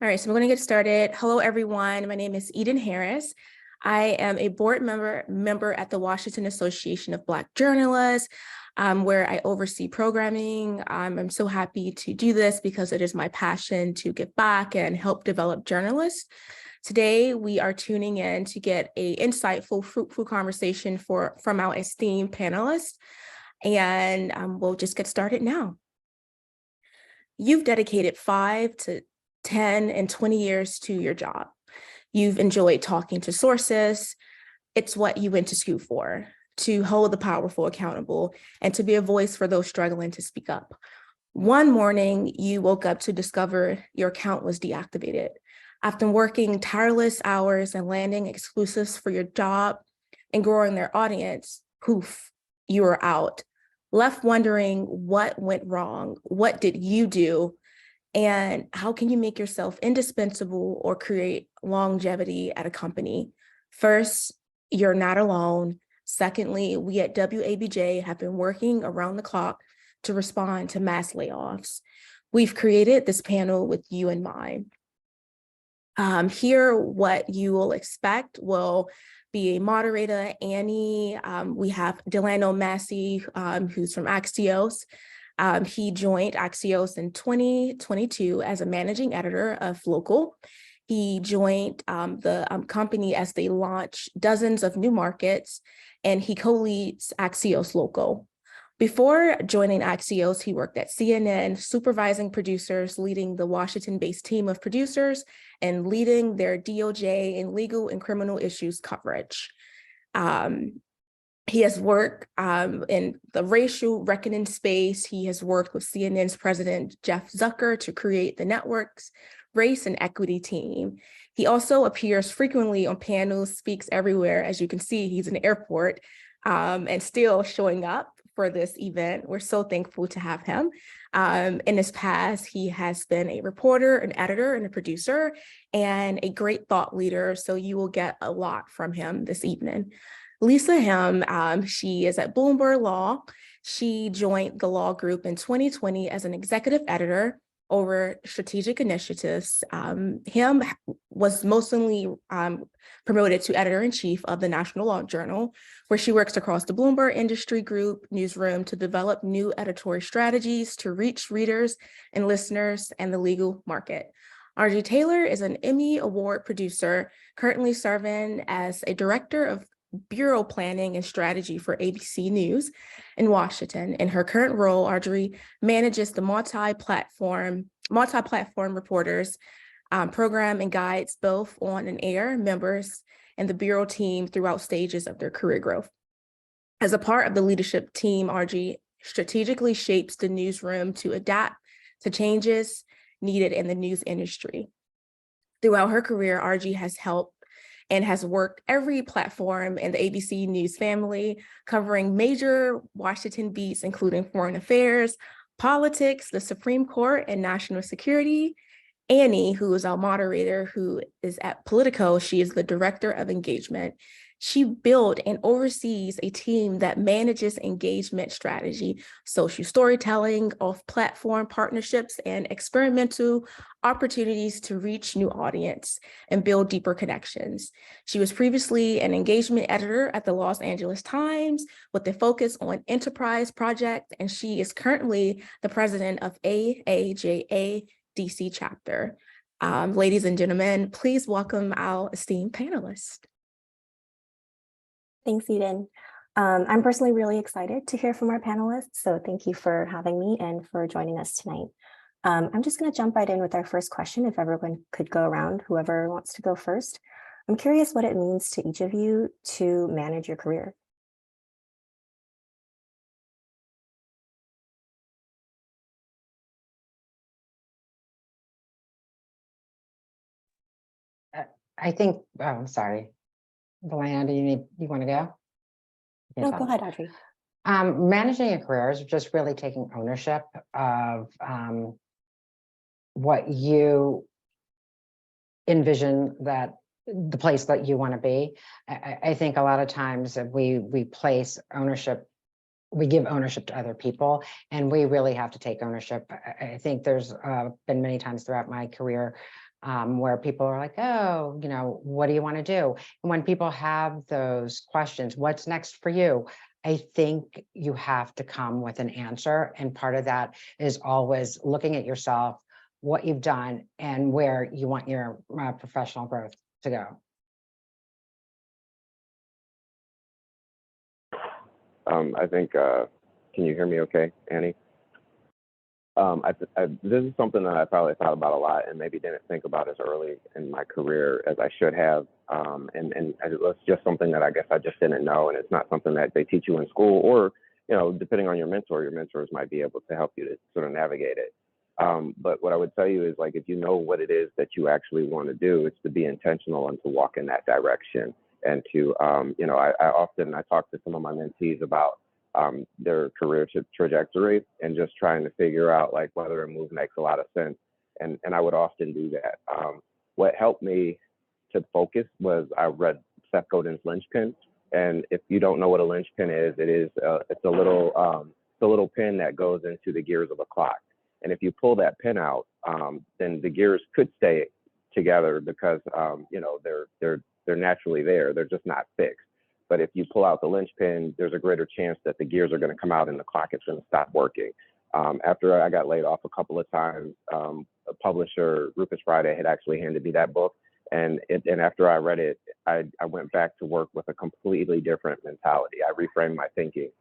All right, so we're going to get started. Hello, everyone. My name is Eden Harris. I am a board member at the Washington Association of Black Journalists, where I oversee programming. I'm so happy to do this because it is my passion to give back and help develop journalists. Today, we are tuning in to get an insightful, fruitful conversation from our esteemed panelists, and we'll just get started now. You've dedicated 5 to 10 and 20 years to your job. You've enjoyed talking to sources. It's what you went to school for, to hold the powerful accountable and to be a voice for those struggling to speak up. One morning, you woke up to discover your account was deactivated. After working tireless hours and landing exclusives for your job and growing their audience, poof, you were out. Left wondering what went wrong, what did you do, and how can you make yourself indispensable or create longevity at a company? First, you're not alone. Secondly, we at AAJA have been working around the clock to respond to mass layoffs. We've created this panel with you in mind. Here, what you will expect will be a moderator, Annie. We have Delano Massey, who's from Axios. He joined Axios in 2022 as a managing editor of Local. He joined the company as they launch dozens of new markets, and he co-leads Axios Local. Before joining Axios, he worked at CNN, supervising producers, leading the Washington-based team of producers, and leading their DOJ and legal and criminal issues coverage. He has worked in the racial reckoning space. He has worked with CNN's president, Jeff Zucker, to create the network's race and equity team. He also appears frequently on panels, speaks everywhere. As you can see, he's in the airport and still showing up for this event. We're so thankful to have him. In his past, he has been a reporter, an editor, and a producer, and a great thought leader. So you will get a lot from him this evening. Lisa Him, she is at Bloomberg Law. She joined the law group in 2020 as an executive editor over strategic initiatives. Him was mostly promoted to editor-in-chief of the National Law Journal, where she works across the Bloomberg Industry Group newsroom to develop new editorial strategies to reach readers and listeners and the legal market. RJ Taylor is an Emmy Award producer, currently serving as a director of Bureau Planning and Strategy for ABC News in Washington. In her current role, Audrey manages the multi-platform reporters program and guides both on and air members and the Bureau team throughout stages of their career growth. As a part of the leadership team, Audrey strategically shapes the newsroom to adapt to changes needed in the news industry. Throughout her career, Audrey has helped and has worked every platform in the ABC News family, covering major Washington beats, including foreign affairs, politics, the Supreme Court, and national security. Annie, who is our moderator, who is at Politico, she is the director of engagement. She built and oversees a team that manages engagement strategy, social storytelling, off-platform partnerships, and experimental opportunities to reach new audience and build deeper connections. She was previously an engagement editor at the Los Angeles Times with a focus on enterprise project, and she is currently the president of AAJA-DC chapter. Ladies and gentlemen, please welcome our esteemed panelists. Thanks, Eden. I'm personally really excited to hear from our panelists, so thank you for having me and for joining us tonight. I'm just going to jump right in with our first question, if everyone could go around, whoever wants to go first. I'm curious what it means to each of you to manage your career. I think, oh, I'm sorry. Delana, you want to go? No, go ahead, Audrey. Managing a career is just really taking ownership of what you envision that the place that you want to be. I think a lot of times we place ownership, we give ownership to other people, and we really have to take ownership. I think there's been many times throughout my career where people are like, oh, you know, what do you want to do? And when people have those questions, what's next for you? I think you have to come with an answer. And part of that is always looking at yourself, what you've done, and where you want your professional growth to go. I think, can you hear me okay, Annie? This is something that I probably thought about a lot and maybe didn't think about as early in my career as I should have. And it was just something that I guess I just didn't know. And it's not something that they teach you in school, or, you know, depending on your mentors might be able to help you to sort of navigate it. But what I would tell you is, like, if you know what it is that you actually want to do, it's to be intentional and to walk in that direction. And to, you know, I talk to some of my mentees about their career trajectory and just trying to figure out like whether a move makes a lot of sense. And I would often do that. What helped me to focus was I read Seth Godin's Linchpin. And if you don't know what a linchpin is, it's a little pin that goes into the gears of a clock. And if you pull that pin out, then the gears could stay together because you know, they're naturally there. They're just not fixed. But if you pull out the linchpin, there's a greater chance that the gears are going to come out and the clock is going to stop working. After I got laid off a couple of times, a publisher, Rufus Friday, had actually handed me that book. And after I read it, I went back to work with a completely different mentality. I reframed my thinking.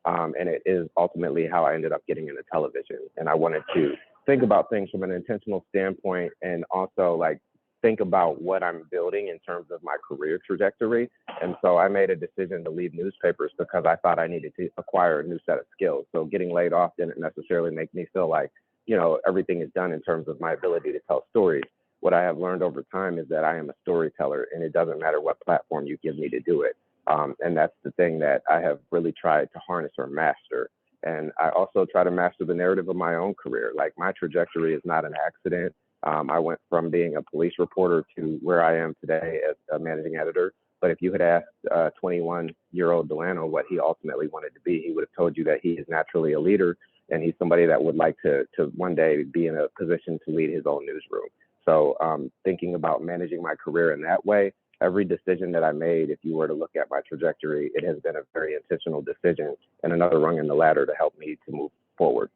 And it is ultimately how I ended up getting into television. And I wanted to think about things from an intentional standpoint, and also like think about what I'm building in terms of my career trajectory. And so I made a decision to leave newspapers because I thought I needed to acquire a new set of skills. So getting laid off didn't necessarily make me feel like, you know, everything is done in terms of my ability to tell stories. What I have learned over time is that I am a storyteller, and it doesn't matter what platform you give me to do it. And that's the thing that I have really tried to harness or master. And I also try to master the narrative of my own career. Like, my trajectory is not an accident. I went from being a police reporter to where I am today as a managing editor. But if you had asked 21-year-old Delano what he ultimately wanted to be, he would have told you that he is naturally a leader, and he's somebody that would like to one day be in a position to lead his own newsroom. So thinking about managing my career in that way, every decision that I made, if you were to look at my trajectory, it has been a very intentional decision and another rung in the ladder to help me to move forward.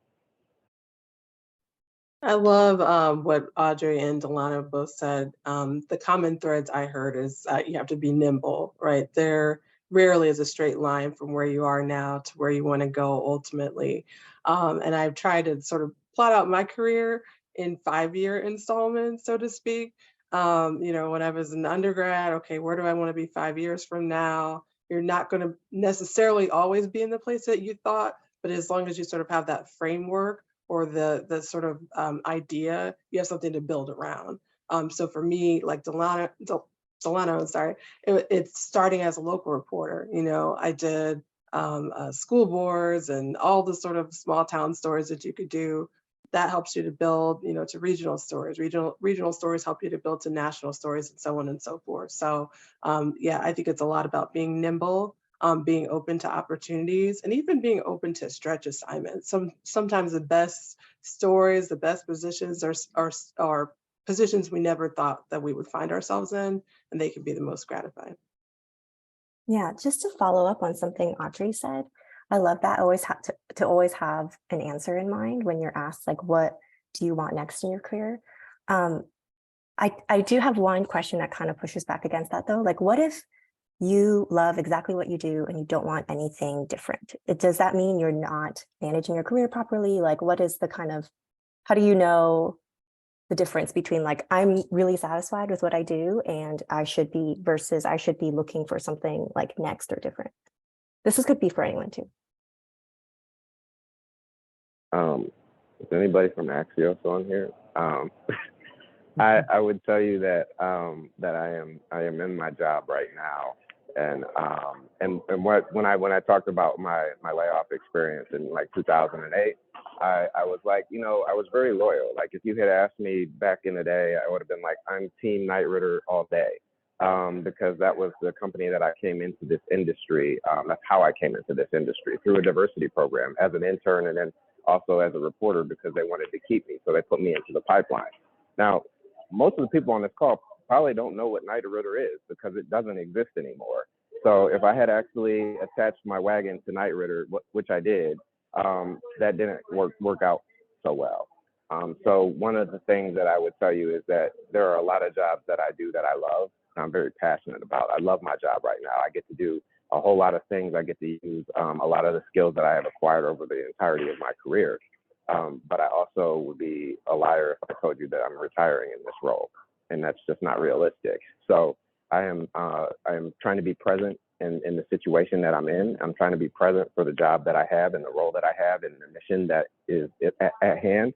I love what Audrey and Delano both said. The common threads I heard is you have to be nimble, right? There rarely is a straight line from where you are now to where you want to go ultimately. And I've tried to sort of plot out my career in 5-year installments, so to speak. You know, when I was an undergrad, okay, where do I want to be 5 years from now? You're not going to necessarily always be in the place that you thought, but as long as you sort of have that framework or the sort of idea, you have something to build around. So for me, like Delano, sorry, it's starting as a local reporter. You know, I did school boards and all the sort of small town stories that you could do. That helps you to build, you know, to regional stories. Regional stories help you to build to national stories, and so on and so forth. So yeah, I think it's a lot about being nimble, being open to opportunities, and even being open to stretch assignments. Sometimes the best stories, the best positions are positions we never thought that we would find ourselves in, and they can be the most gratifying. Yeah, just to follow up on something Audrey said, I love that. Always have to always have an answer in mind when you're asked, like, what do you want next in your career? I do have one question that kind of pushes back against that, though. Like, what if you love exactly what you do and you don't want anything different? Does that mean you're not managing your career properly? Like, what is the kind of, how do you know the difference between, like, I'm really satisfied with what I do and I should be, versus I should be looking for something like next or different? This could be for anyone too. Is anybody from Axios on here? I would tell you that that I am in my job right now, and when I talked about my layoff experience in like 2008, I was like, you know, I was very loyal. Like, if you had asked me back in the day, I would have been like, I'm Team Knight Ritter all day, because that was the company that I came into this industry. That's how I came into this industry, through a diversity program as an intern, and then also as a reporter because they wanted to keep me, so they put me into the pipeline. Now, most of the people on this call probably don't know what Moderator is because it doesn't exist anymore. So if I had actually attached my wagon to Moderator, which I did, that didn't work out so well. So one of the things that I would tell you is that there are a lot of jobs that I do that I love, and I'm very passionate about. I love my job right now. I get to do a whole lot of things. I get to use a lot of the skills that I have acquired over the entirety of my career. But I also would be a liar if I told you that I'm retiring in this role, and that's just not realistic. So I am trying to be present in the situation that I'm in. I'm trying to be present for the job that I have and the role that I have and the mission that is at hand,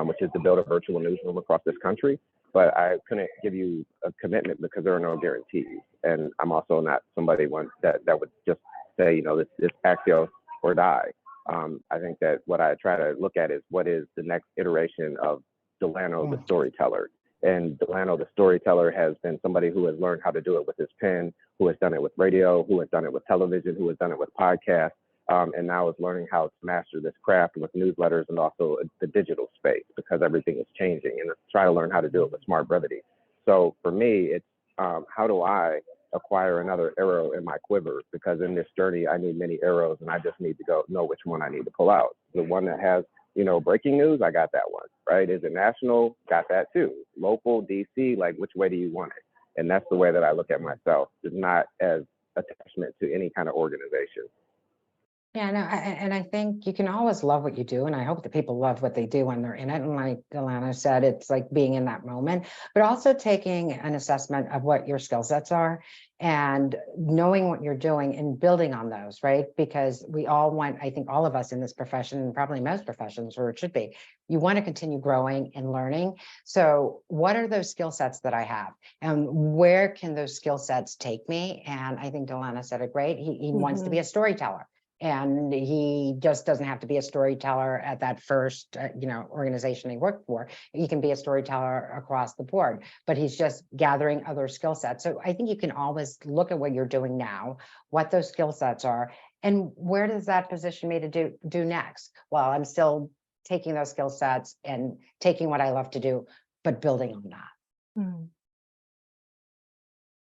which is to build a virtual newsroom across this country. But I couldn't give you a commitment because there are no guarantees. And I'm also not somebody that would just say, this Axios or die. I think that what I try to look at is what is the next iteration of Delano the storyteller. And Delano the storyteller has been somebody who has learned how to do it with his pen, who has done it with radio, who has done it with television, who has done it with podcasts, and now is learning how to master this craft with newsletters and also the digital space because everything is changing, and try to learn how to do it with smart brevity. So for me, it's how do I acquire another arrow in my quiver, because in this journey I need many arrows and I just need to know which one I need to pull out. The one that has breaking news, I got that one, right? Is it national? Got that too. Local, DC, like which way do you want it? And that's the way that I look at myself, is not as attachment to any kind of organization. Yeah, no, and I think you can always love what you do, and I hope that people love what they do when they're in it. And like Delano said, it's like being in that moment, but also taking an assessment of what your skill sets are and knowing what you're doing and building on those, right? Because we all want, I think all of us in this profession, and probably most professions, or it should be, you want to continue growing and learning. So what are those skill sets that I have, and where can those skill sets take me? And I think Delano said it great. He wants to be a storyteller. And he just doesn't have to be a storyteller at that first, organization he worked for. He can be a storyteller across the board, but he's just gathering other skill sets. So I think you can always look at what you're doing now, what those skill sets are, and where does that position me to do next? Well, I'm still taking those skill sets and taking what I love to do, but building on that. Mm.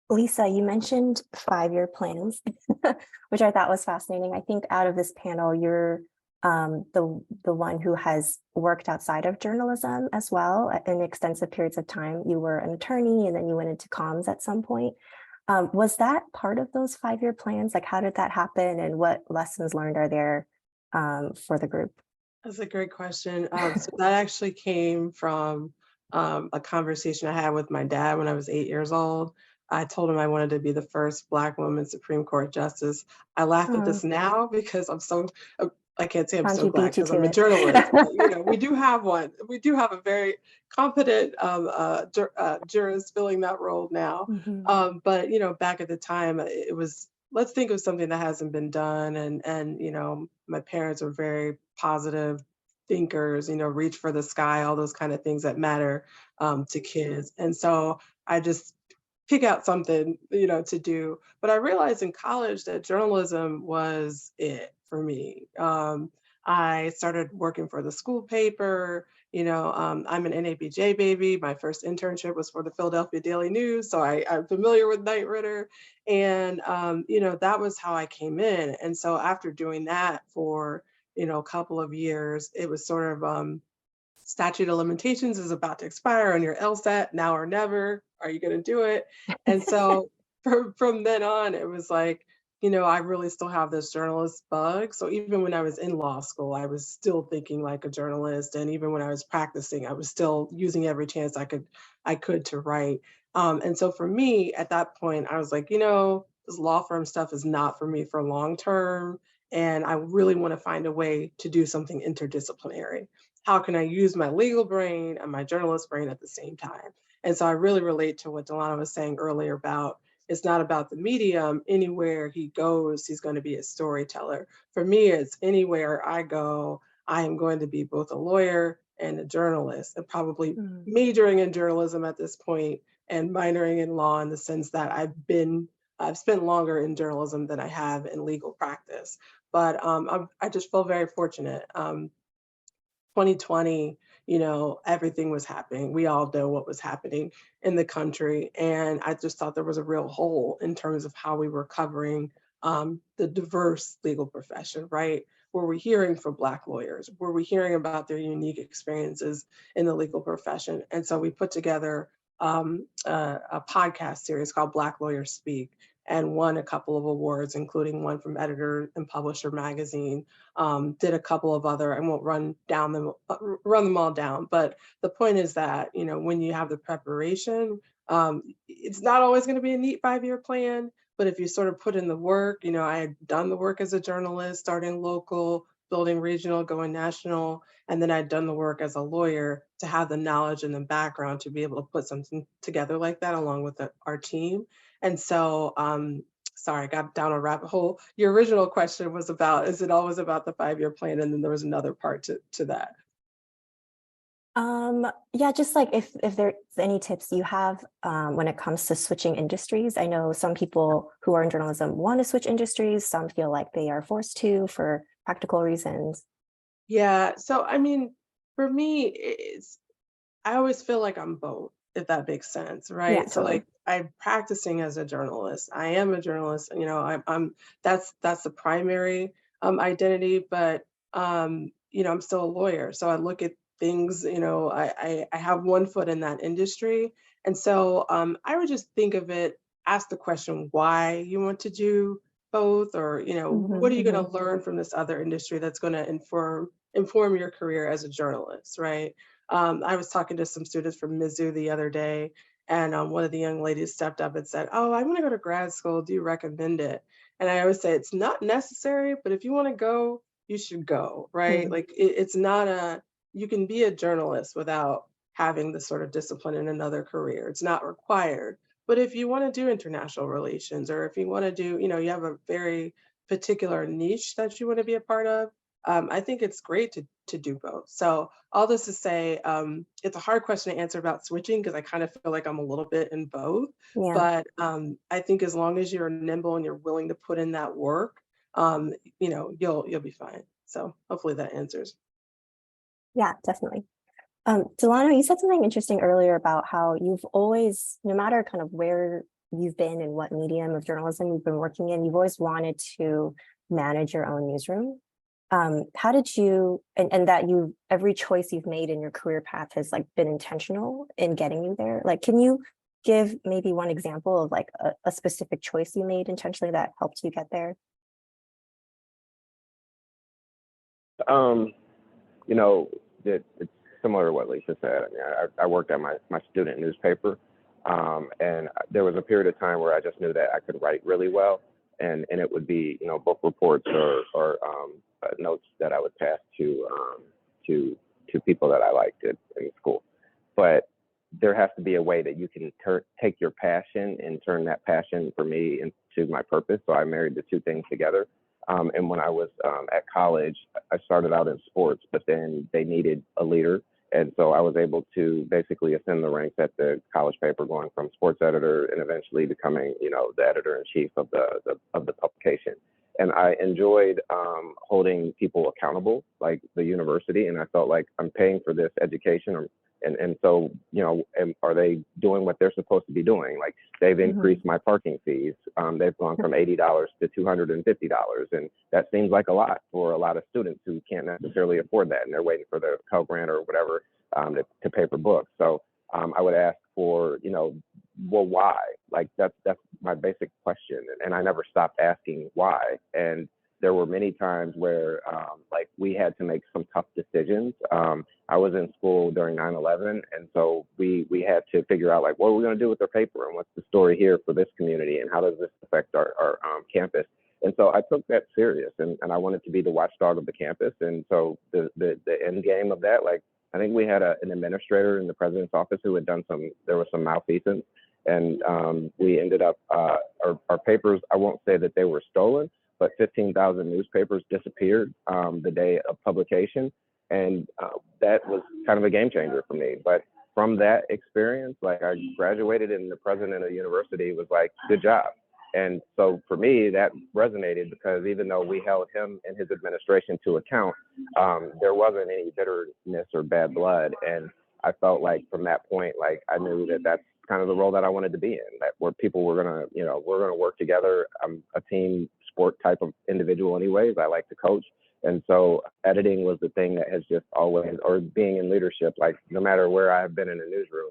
Lisa, you mentioned 5-year plans, which I thought was fascinating. I think out of this panel, you're the one who has worked outside of journalism as well in extensive periods of time. You were an attorney and then you went into comms at some point. Was that part of those 5-year plans? Like, how did that happen, and what lessons learned are there for the group? That's a great question. So that actually came from a conversation I had with my dad when I was 8 years old. I told him I wanted to be the first Black woman Supreme Court justice. I laugh at this now because I'm so, I can't say I'm so glad because I'm a journalist. But, we do have one. We do have a very competent jurist filling that role now. But, back at the time, it was, let's think of something that hasn't been done. And my parents are very positive thinkers, reach for the sky, all those kind of things that matter to kids. And so I just pick out something, to do. But I realized in college that journalism was it for me. I started working for the school paper. I'm an NABJ baby. My first internship was for the Philadelphia Daily News. So I'm familiar with Moderator. And, that was how I came in. And so after doing that for, a couple of years, it was sort of, statute of limitations is about to expire on your LSAT, now or never. Are you going to do it? And so from then on, it was like, I really still have this journalist bug. So even when I was in law school, I was still thinking like a journalist. And even when I was practicing, I was still using every chance I could to write. And so for me at that point, I was like, this law firm stuff is not for me for long term. And I really want to find a way to do something interdisciplinary. How can I use my legal brain and my journalist brain at the same time? And so I really relate to what Delano was saying earlier about, it's not about the medium. Anywhere he goes, he's going to be a storyteller. For me, it's anywhere I go, I am going to be both a lawyer and a journalist, and probably majoring in journalism at this point and minoring in law, in the sense that I've spent longer in journalism than I have in legal practice. But I just feel very fortunate. 2020, everything was happening. We all know what was happening in the country. And I just thought there was a real hole in terms of how we were covering the diverse legal profession, right? Were we hearing from Black lawyers? Were we hearing about their unique experiences in the legal profession? And so we put together a podcast series called Black Lawyers Speak, and won a couple of awards, including one from Editor and Publisher magazine. Did a couple of other, I won't run them all down, but the point is that, when you have the preparation, it's not always going to be a neat 5-year plan, but if you sort of put in the work, I had done the work as a journalist, starting local, building regional, going national, and then I'd done the work as a lawyer to have the knowledge and the background to be able to put something together like that along with our team. And so, sorry, I got down a rabbit hole. Your original question was about, is it always about the 5-year plan? And then there was another part to that. Yeah, just like if there's any tips you have when it comes to switching industries. I know some people who are in journalism want to switch industries. Some feel like they are forced to for practical reasons. Yeah, so I mean, for me, I always feel like I'm both, if that makes sense, right? Yeah, So totally. like I'm practicing as a journalist. I am a journalist, I'm that's the primary identity, but I'm still a lawyer. So I look at things, I have one foot in that industry. And so I would just think of it, ask the question why you want to do both, or what are you going to learn from this other industry that's going to inform your career as a journalist, right? I was talking to some students from Mizzou the other day, and one of the young ladies stepped up and said, "Oh, I want to go to grad school. Do you recommend it?" And I always say it's not necessary, but if you want to go, you should go, right? Like it's not you can be a journalist without having the sort of discipline in another career. It's not required. But if you want to do international relations, or if you want to do, you have a very particular niche that you want to be a part of, I think it's great to do both. So all this to say, it's a hard question to answer about switching because I kind of feel like I'm a little bit in both. Yeah. But I think as long as you're nimble and you're willing to put in that work, you'll be fine. So hopefully that answers. Yeah, definitely. Delano, you said something interesting earlier about how you've always, no matter kind of where you've been and what medium of journalism you've been working in, you've always wanted to manage your own newsroom. How did you, and that every choice you've made in your career path has like been intentional in getting you there? Like, can you give maybe one example of like a specific choice you made intentionally that helped you get there? It's similar to what Lisa said. I mean, I worked at my student newspaper, and there was a period of time where I just knew that I could write really well, and it would be book reports or notes that I would pass to people that I liked in school. But there has to be a way that you can take your passion and turn that passion for me into my purpose. So I married the two things together. And when I was at college, I started out in sports, but then they needed a leader. And so I was able to basically ascend the ranks at the college paper, going from sports editor and eventually becoming, the editor-in-chief of the publication. And I enjoyed holding people accountable, like the university. And I felt like I'm paying for this education. And so, are they doing what they're supposed to be doing? Like they've increased my parking fees. They've gone from $80 to $250. And that seems like a lot for a lot of students who can't necessarily afford that. And they're waiting for the Pell Grant or whatever to pay for books. So I would ask for, well, why? Like that's my basic question. And I never stopped asking why. And there were many times where like we had to make some tough decisions. I was in school during 9/11, and so we had to figure out like what are we going to do with our paper and what's the story here for this community and how does this affect our campus. And so I took that serious, and I wanted to be the watchdog of the campus. And so the end game of that, like I think we had an administrator in the president's office who had done there was some malfeasance, and we ended up our papers. I won't say that they were stolen, but 15,000 newspapers disappeared the day of publication. And that was kind of a game changer for me. But from that experience, like I graduated and the president of the university was like, good job. And so for me, that resonated because even though we held him and his administration to account, there wasn't any bitterness or bad blood. And I felt like from that point, like I knew that that's kind of the role that I wanted to be in, that where people were gonna, we're gonna work together. I'm a team sport type of individual anyways. I like to coach. And so editing was the thing that has just always, or being in leadership, like no matter where I've been in a newsroom,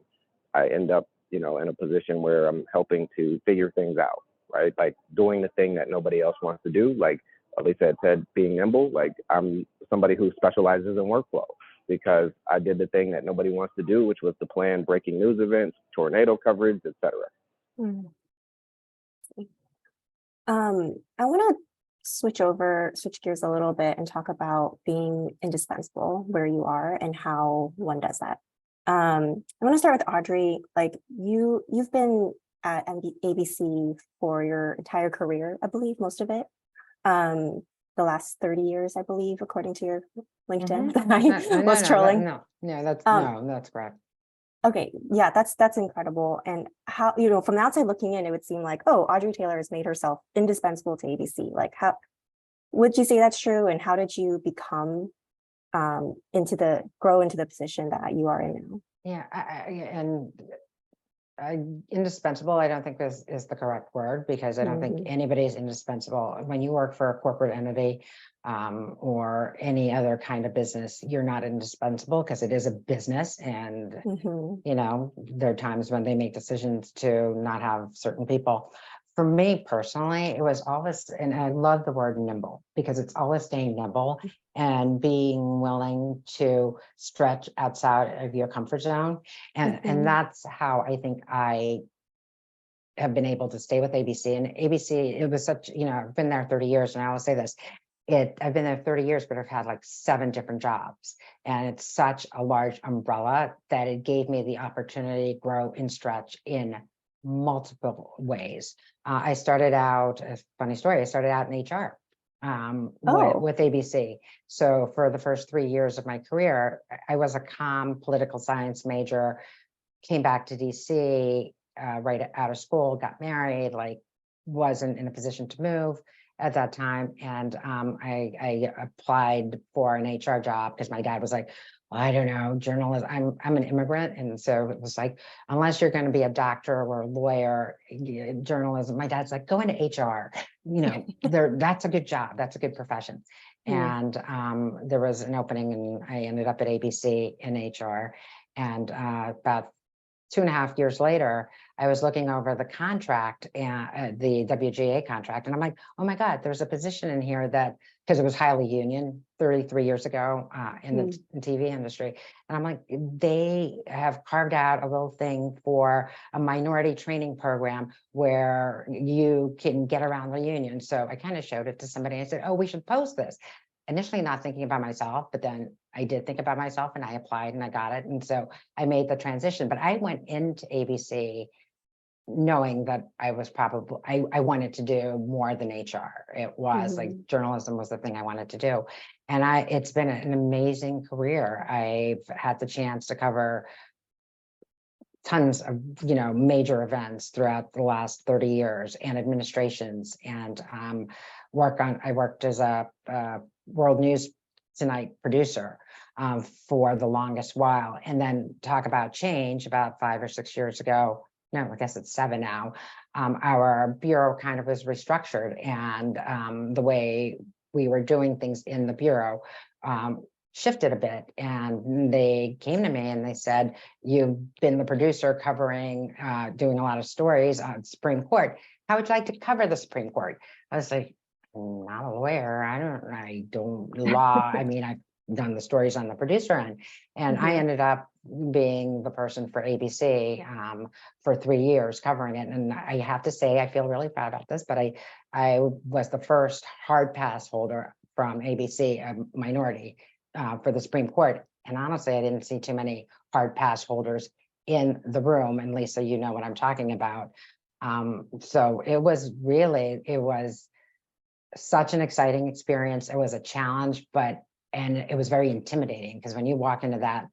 I end up, in a position where I'm helping to figure things out, right? Like doing the thing that nobody else wants to do. Like Lisa had said, being nimble, like I'm somebody who specializes in workflow because I did the thing that nobody wants to do, which was to plan breaking news events, tornado coverage, etc. Mm. I want to switch gears a little bit and talk about being indispensable where you are and how one does that. I want to start with Audrey. Like you've been at ABC for your entire career, I believe, most of it. The last 30 years, I believe, according to your LinkedIn that I was trolling. That's correct. Okay, yeah, that's incredible. And how, from the outside looking in, it would seem like, oh, Audrey Taylor has made herself indispensable to ABC. Like, how would you say that's true? And how did you become grow into the position that you are in now? Yeah, indispensable, I don't think is the correct word, because I don't think anybody is indispensable. When you work for a corporate entity or any other kind of business, you're not indispensable because it is a business. And, there are times when they make decisions to not have certain people. For me personally, it was always, and I love the word nimble, because it's always staying nimble and being willing to stretch outside of your comfort zone. And that's how I think I have been able to stay with ABC. And ABC, it was such, I've been there 30 years, and I always say this, I've been there 30 years, but I've had like 7 different jobs. And it's such a large umbrella that it gave me the opportunity to grow and stretch in multiple ways. I started out, a funny story, I started out in HR with ABC. So for the first 3 years of my career, I was a political science major, came back to DC right out of school, got married, like wasn't in a position to move at that time. And I applied for an HR job because my dad was like, well, I don't know, journalism, I'm an immigrant. And so it was like, unless you're going to be a doctor or a lawyer, journalism, my dad's like, go into HR, that's a good job. That's a good profession. And there was an opening, and I ended up at ABC in HR. And about 2.5 years later, I was looking over the contract, and the WGA contract, and I'm like, oh my God, there's a position in here that, because it was highly union 33 years ago in the TV industry. And I'm like, they have carved out a little thing for a minority training program where you can get around the union. So I kind of showed it to somebody. I said, oh, we should post this. Initially not thinking about myself, but then I did think about myself, and I applied and I got it. And so I made the transition, but I went into ABC knowing that I was probably, I wanted to do more than HR. It was like journalism was the thing I wanted to do. And it's been an amazing career. I've had the chance to cover tons of, major events throughout the last 30 years and administrations, and I worked as a World News Tonight producer for the longest while. And then talk about change about 5 or 6 years ago. No, I guess it's 7 now. Our bureau kind of was restructured, and the way we were doing things in the bureau shifted a bit. And they came to me and they said, you've been the producer covering, doing a lot of stories on Supreme Court. How would you like to cover the Supreme Court? I was like, I'm not a lawyer. I don't law. I mean, I've done the stories on the producer end, and I ended up being the person for ABC for 3 years covering it. And I have to say, I feel really proud about this, but I was the first hard pass holder from ABC, a minority, for the Supreme Court. And honestly, I didn't see too many hard pass holders in the room. And Lisa, you know what I'm talking about. So it was such an exciting experience. It was a challenge, and it was very intimidating, because when you walk into that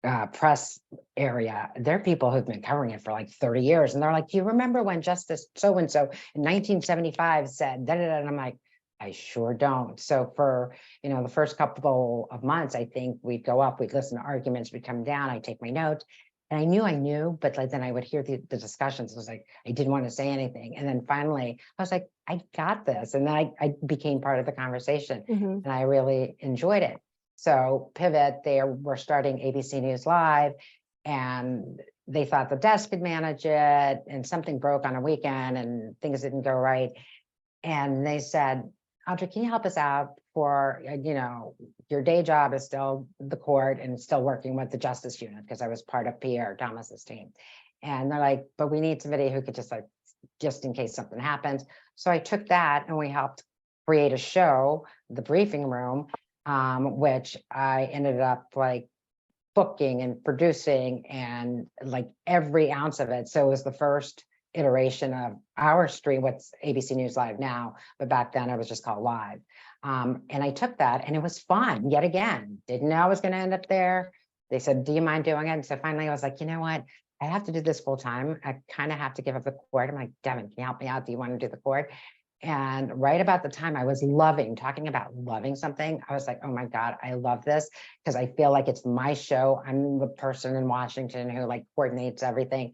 press area, there are people who've been covering it for like 30 years. And they're like, do you remember when Justice so-and-so in 1975 said da, da, da? And I'm like, I sure don't. So for, the first couple of months, I think we'd go up, we'd listen to arguments, we'd come down, I'd take my notes. And I knew, but like, then I would hear the discussions. It was like, I didn't want to say anything. And then finally I was like, I got this. And then I became part of the conversation and I really enjoyed it. So Pivot, we're starting ABC News Live, and they thought the desk could manage it, and something broke on a weekend and things didn't go right. And they said, Audrey, can you help us out for, your day job is still the court and still working with the justice unit, because I was part of Pierre Thomas's team. And they're like, but we need somebody who could just in case something happens. So I took that and we helped create a show, The Briefing Room, which I ended up like booking and producing and like every ounce of it. So it was the first iteration of our stream, what's ABC News Live now, but back then it was just called Live. And I took that and it was fun yet again. Didn't know I was going to end up there. They said, do you mind doing it? And so finally I was like, you know what? I have to do this full time. I kind of have to give up the court. I'm like, Devin, can you help me out? Do you want to do the court? And right about the time I was talking about loving something, I was like, oh my God, I love this, because I feel like it's my show. I'm the person in Washington who like coordinates everything.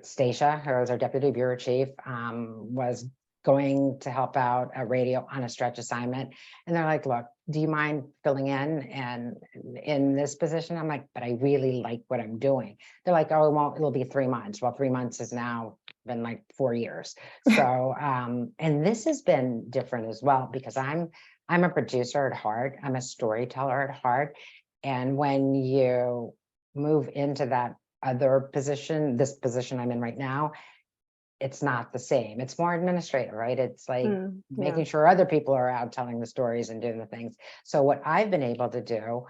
Stacia, who was our deputy bureau chief, was going to help out a radio on a stretch assignment. And they're like, look, do you mind filling in and in this position? I'm like, but I really like what I'm doing. They're like, oh, it'll be 3 months. Well, 3 months has now been like 4 years. So, and this has been different as well, because I'm a producer at heart. I'm a storyteller at heart. And when you move into that other position, this position I'm in right now, it's not the same. It's more administrative, right? It's like making sure other people are out telling the stories and doing the things. So what I've been able to do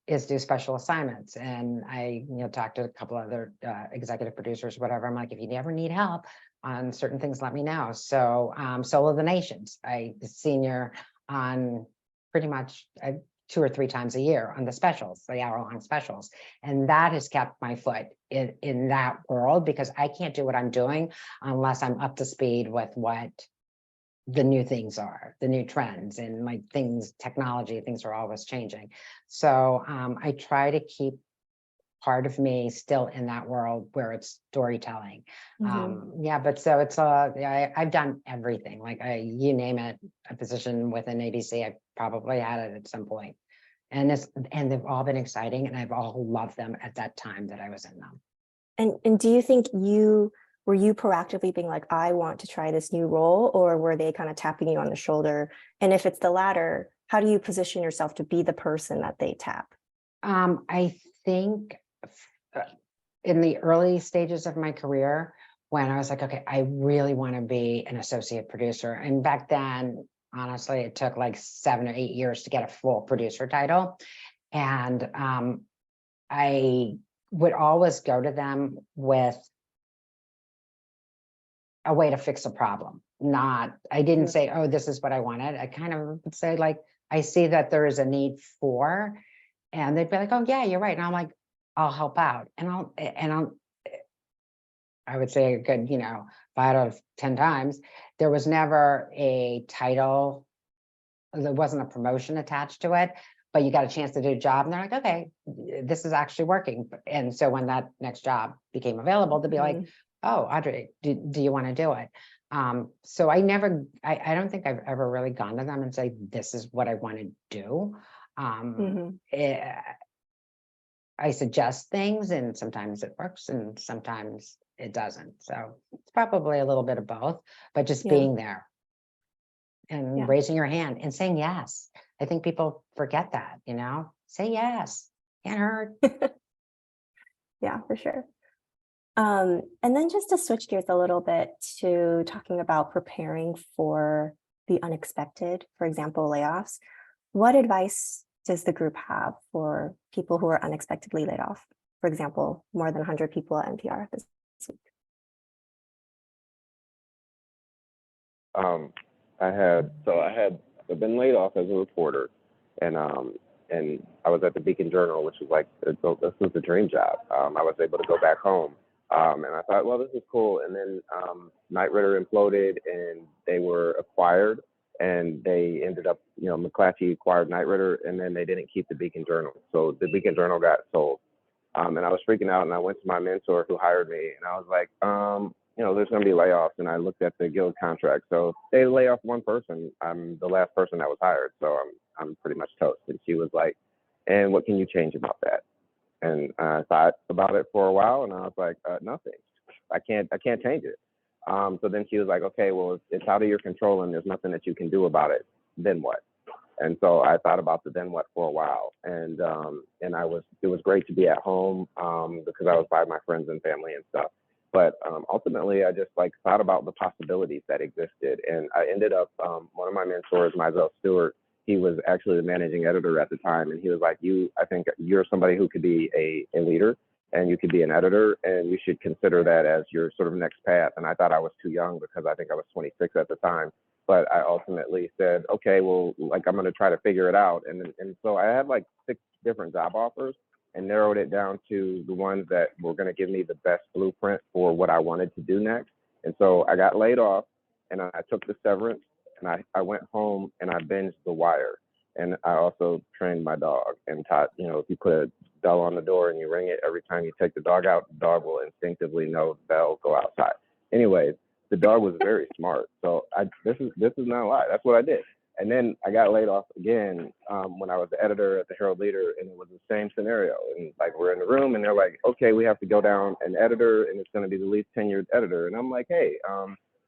is do special assignments. And I, talked to a couple other executive producers, whatever. I'm like, if you ever need help on certain things, let me know. So Soul of the Nations, I senior on pretty much 2 or 3 times a year on the specials, the hour-long specials. And that has kept my foot in that world, because I can't do what I'm doing unless I'm up to speed with what the new things are, the new trends and like technology, things are always changing. So I try to keep part of me still in that world where it's storytelling. But so it's I've done everything, like you name it, a position within ABC, I probably had it at some point. And they've all been exciting, and I've all loved them at that time that I was in them. And do you think were you proactively being like, I want to try this new role, or were they kind of tapping you on the shoulder? And if it's the latter, how do you position yourself to be the person that they tap? I think in the early stages of my career, when I was like, okay, I really want to be an associate producer. And back then, honestly, it took like 7 or 8 years to get a full producer title. And I would always go to them with a way to fix a problem. I didn't say, oh, this is what I wanted. I kind of would say, like, I see that there is a need for, and they'd be like, oh yeah, you're right. And I'm like, I'll help out. I would say a good, 5 out of 10 times, there was never a title. There wasn't a promotion attached to it, but you got a chance to do a job, and they're like, okay, this is actually working. And so when that next job became available, to be like, oh, Audrey, do you want to do it? So I don't think I've ever really gone to them and say, this is what I want to do. I suggest things, and sometimes it works and sometimes it doesn't. So it's probably a little bit of both, but just being there and raising your hand and saying yes. I think people forget that, say yes, can't hurt. Yeah, for sure. And then just to switch gears a little bit to talking about preparing for the unexpected, for example, layoffs, what advice does the group have for people who are unexpectedly laid off? For example, more than 100 people at NPR this week. I've been laid off as a reporter, and and I was at the Beacon Journal, which was like, this was the dream job. I was able to go back home. And I thought, well, this is cool. And then Knight Ridder imploded and they were acquired, and they ended up, McClatchy acquired Knight Ridder, and then they didn't keep the Beacon Journal. So the Beacon Journal got sold. And I was freaking out, and I went to my mentor who hired me, and I was like, there's going to be layoffs. And I looked at the guild contract. So they lay off one person. I'm the last person that was hired. So I'm pretty much toast. And she was like, and what can you change about that? And I thought about it for a while, and I was like, nothing. I can't change it. So then she was like, okay, well, it's out of your control and there's nothing that you can do about it. Then what? And so I thought about the then what for a while. And it was great to be at home because I was by my friends and family and stuff. But ultimately, I just thought about the possibilities that existed. And I ended up, one of my mentors, Mizell Stewart, he was actually the managing editor at the time. And he was like, I think you're somebody who could be a leader, and you could be an editor, and you should consider that as your sort of next path. And I thought I was too young because I think I was 26 at the time. But I ultimately said, okay, well, I'm going to try to figure it out. And so I had 6 different job offers and narrowed it down to the ones that were going to give me the best blueprint for what I wanted to do next. And so I got laid off, and I took the severance, and I went home and I binged The Wire. And I also trained my dog and taught, if you put a bell on the door and you ring it, every time you take the dog out, the dog will instinctively know the bell, go outside. Anyways, the dog was very smart. So this is not a lie. That's what I did. And then I got laid off again when I was the editor at the Herald Leader, and it was the same scenario. And we're in the room, and they're like, okay, we have to go down an editor, and it's going to be the least tenured editor. And I'm like, hey,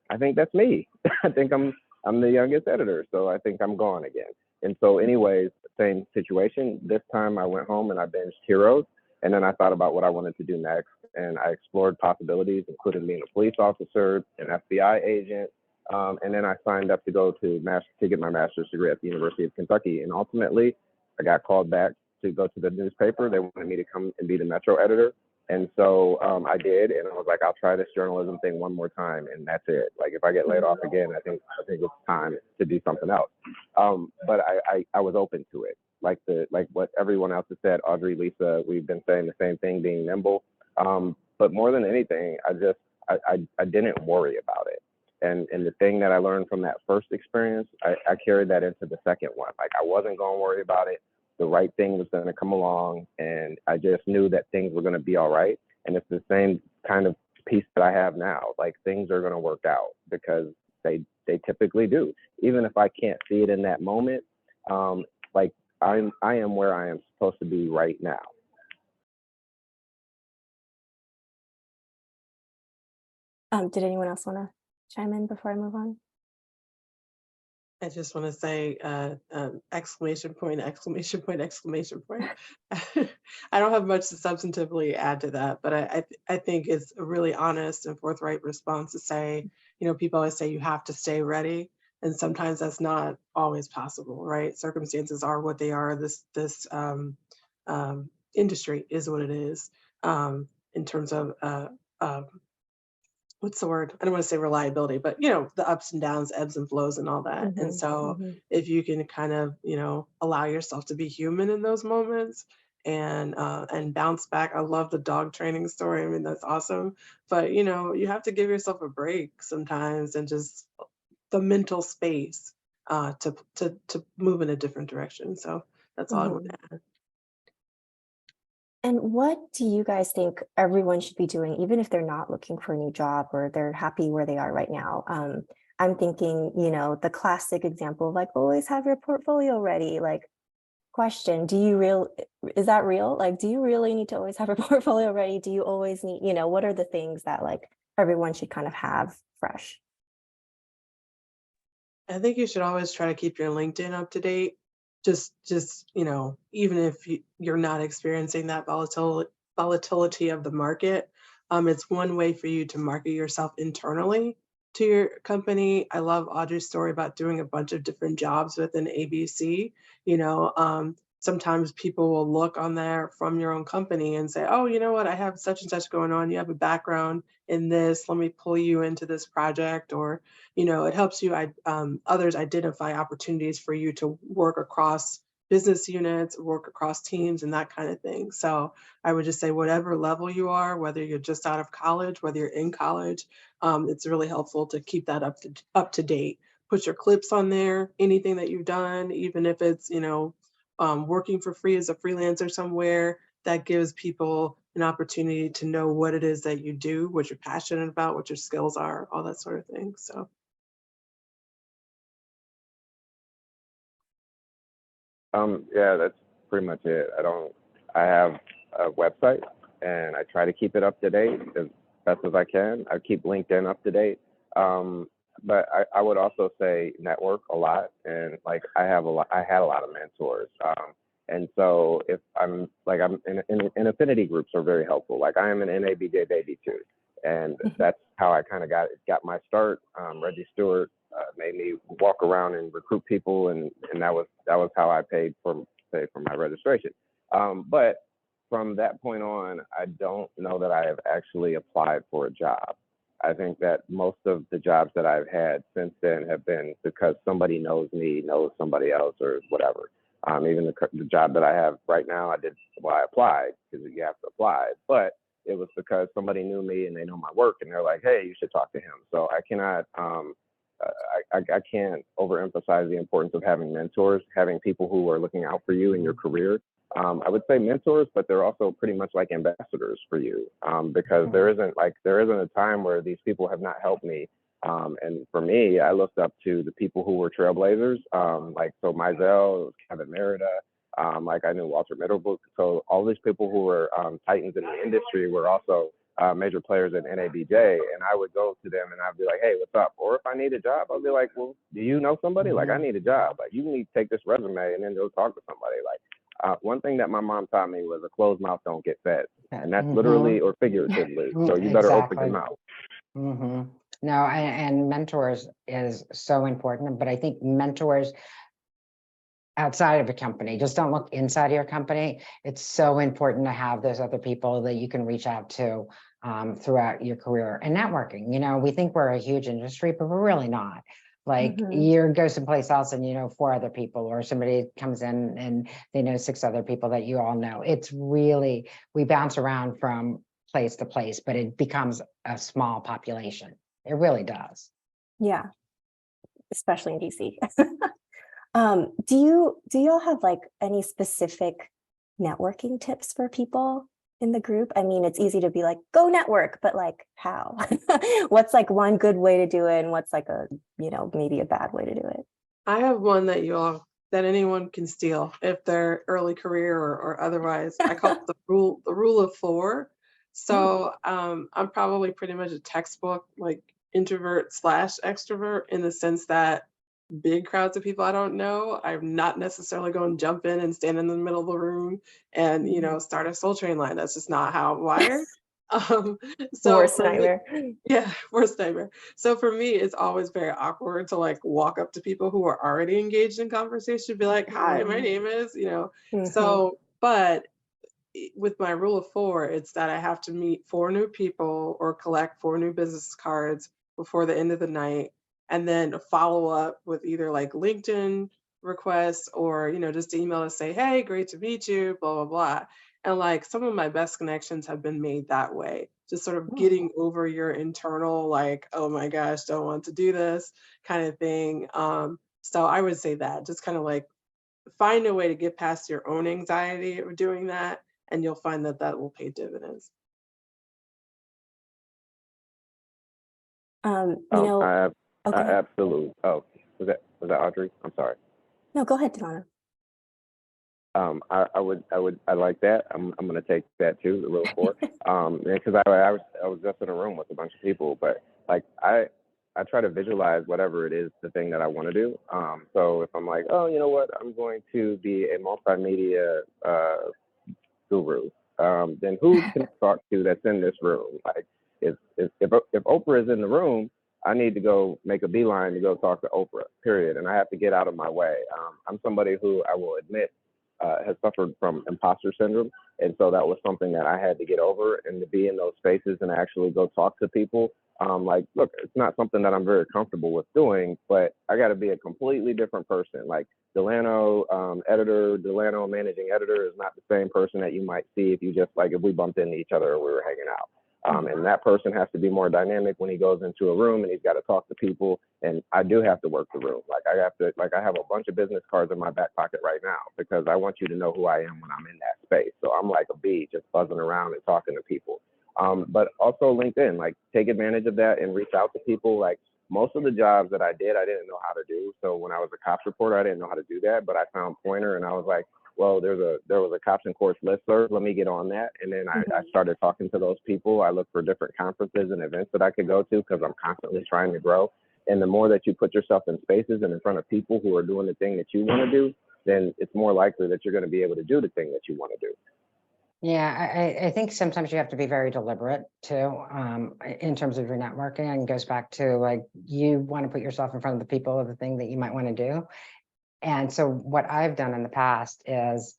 I think that's me. I think I'm the youngest editor, so I think I'm gone again. And so anyways, same situation. This time I went home and I binged Heroes, and then I thought about what I wanted to do next. And I explored possibilities, including being a police officer, an FBI agent. And then I signed up to go to get my master's degree at the University of Kentucky. And ultimately, I got called back to go to the newspaper. They wanted me to come and be the Metro editor. And so I did, and I was like, I'll try this journalism thing one more time, and that's it. If I get laid off again, I think it's time to do something else. But I was open to it. Like what everyone else has said, Audrey, Lisa, we've been saying the same thing, being nimble. But more than anything, I didn't worry about it. And the thing that I learned from that first experience, I carried that into the second one. I wasn't going to worry about it. The right thing was going to come along, and I just knew that things were going to be all right. And it's the same kind of piece that I have now. Things are going to work out because they typically do. Even if I can't see it in that moment, I am where I am supposed to be right now. Did anyone else want to chime in before I move on? I just want to say exclamation point, exclamation point, exclamation point. I don't have much to substantively add to that, but I think it's a really honest and forthright response to say, people always say you have to stay ready. And sometimes that's not always possible, right? Circumstances are what they are. This industry is what it is in terms of what's the word? I don't want to say reliability, but the ups and downs, ebbs and flows and all that. And so if you can kind of, allow yourself to be human in those moments and bounce back. I love the dog training story. I mean, that's awesome. But, you have to give yourself a break sometimes and just the mental space to move in a different direction. So that's all I want to add. And what do you guys think everyone should be doing, even if they're not looking for a new job or they're happy where they are right now? I'm thinking, the classic example of always have your portfolio ready. Question, is that real? Do you really need to always have your portfolio ready? Do you always need, what are the things that everyone should kind of have fresh? I think you should always try to keep your LinkedIn up to date. Just even if you're not experiencing that volatility of the market, it's one way for you to market yourself internally to your company. I love Audrey's story about doing a bunch of different jobs within ABC. Sometimes people will look on there from your own company and say, oh, you know what, I have such and such going on. You have a background in this. Let me pull you into this project. Or, it helps you others identify opportunities for you to work across business units, work across teams and that kind of thing. So I would just say whatever level you are, whether you're just out of college, whether you're in college, it's really helpful to keep that up to date. Put your clips on there, anything that you've done, even if it's, working for free as a freelancer somewhere, that gives people an opportunity to know what it is that you do, what you're passionate about, what your skills are, all that sort of thing. So. Yeah, that's pretty much it. I have a website and I try to keep it up to date as best as I can. I keep LinkedIn up to date. But I would also say network a lot. And like, I had a lot of mentors. And so if I'm in affinity groups are very helpful. Like I am an NABJ baby too. And that's how I kind of got my start. Reggie Stewart made me walk around and recruit people, and that was how I paid for my registration. But from that point on, I don't know that I have actually applied for a job. I think that most of the jobs that I've had since then have been because somebody knows me, knows somebody else, or whatever. Even the job that I have right now, I applied because you have to apply, but it was because somebody knew me and they know my work and they're like, hey, you should talk to him. So I cannot, I can't overemphasize the importance of having mentors, having people who are looking out for you in your career. I would say mentors, but they're also pretty much like ambassadors for you, because there isn't a time where these people have not helped me. And for me, I looked up to the people who were trailblazers, so Mizell, Kevin Merida, like I knew Walter Middlebrook. So all these people who were titans in the industry were also major players in NABJ. And I would go to them and I'd be like, hey, what's up? Or if I need a job, I'll be like, well, do you know somebody? Like, I need a job. Like, you need to take this resume and then go talk to somebody. Like, one thing that my mom taught me was a closed mouth don't get fed. And that's literally or figuratively. So you better open your mouth. No, and mentors is so important, but I think mentors outside of a company, just don't look inside your company. It's so important to have those other people that you can reach out to throughout your career. And networking, we think we're a huge industry, but we're really not. Like you go someplace else and you know 4 other people, or somebody comes in and they know 6 other people that you all know. It's really, we bounce around from place to place, but it becomes a small population. It really does. Yeah, especially in DC. Do you all have like any specific networking tips for people in the group? I mean, it's easy to be like, go network, but like how? What's like one good way to do it, and what's like a, maybe a bad way to do it? I have one that anyone can steal if they're early career or otherwise. I call it the rule of 4. So I'm probably pretty much a textbook like introvert / extrovert, in the sense that big crowds of people I don't know, I'm not necessarily going to jump in and stand in the middle of the room and start a Soul Train line. That's just not how I'm wired. So worst nightmare. Worst nightmare. So for me, it's always very awkward to like walk up to people who are already engaged in conversation, be like, hi, my name is, So, but with my rule of 4, it's that I have to meet 4 new people or collect 4 new business cards before the end of the night, and then follow up with either like LinkedIn requests or, just email to say, hey, great to meet you, blah, blah, blah. And like some of my best connections have been made that way, just sort of getting over your internal, like, oh my gosh, don't want to do this kind of thing. So I would say that just kind of like find a way to get past your own anxiety of doing that, and you'll find that will pay dividends. Okay. Absolutely. Oh, was that Audrey? I'm sorry. No, go ahead, Delana. I like that. I'm going to take that too, the rule 4. Because I was just in a room with a bunch of people, but like I try to visualize whatever it is, the thing that I want to do. So if I'm like, oh, you know what, I'm going to be a multimedia guru, then who can I talk to that's in this room? Like if Oprah is in the room, I need to go make a beeline to go talk to Oprah, period. And I have to get out of my way. I'm somebody who, I will admit, has suffered from imposter syndrome. And so that was something that I had to get over, and to be in those spaces and actually go talk to people Like, look, it's not something that I'm very comfortable with doing, but I got to be a completely different person. Like Delano, editor, Delano, managing editor is not the same person that you might see if you just like, if we bumped into each other or we were hanging out. And that person has to be more dynamic when he goes into a room and he's got to talk to people. And I do have to work the room. Like I have a bunch of business cards in my back pocket right now because I want you to know who I am when I'm in that space. So I'm like a bee just buzzing around and talking to people. But also LinkedIn, like take advantage of that and reach out to people. Like most of the jobs that I did, I didn't know how to do. So when I was a cops reporter, I didn't know how to do that, but I found Pointer and I was like, well, there was a cops and courts listserv. Let me get on that. And then I started talking to those people. I looked for different conferences and events that I could go to because I'm constantly trying to grow. And the more that you put yourself in spaces and in front of people who are doing the thing that you want to do, then it's more likely that you're going to be able to do the thing that you want to do. Yeah, I think sometimes you have to be very deliberate too, in terms of your networking, and goes back to like, you want to put yourself in front of the people of the thing that you might want to do. And so what I've done in the past is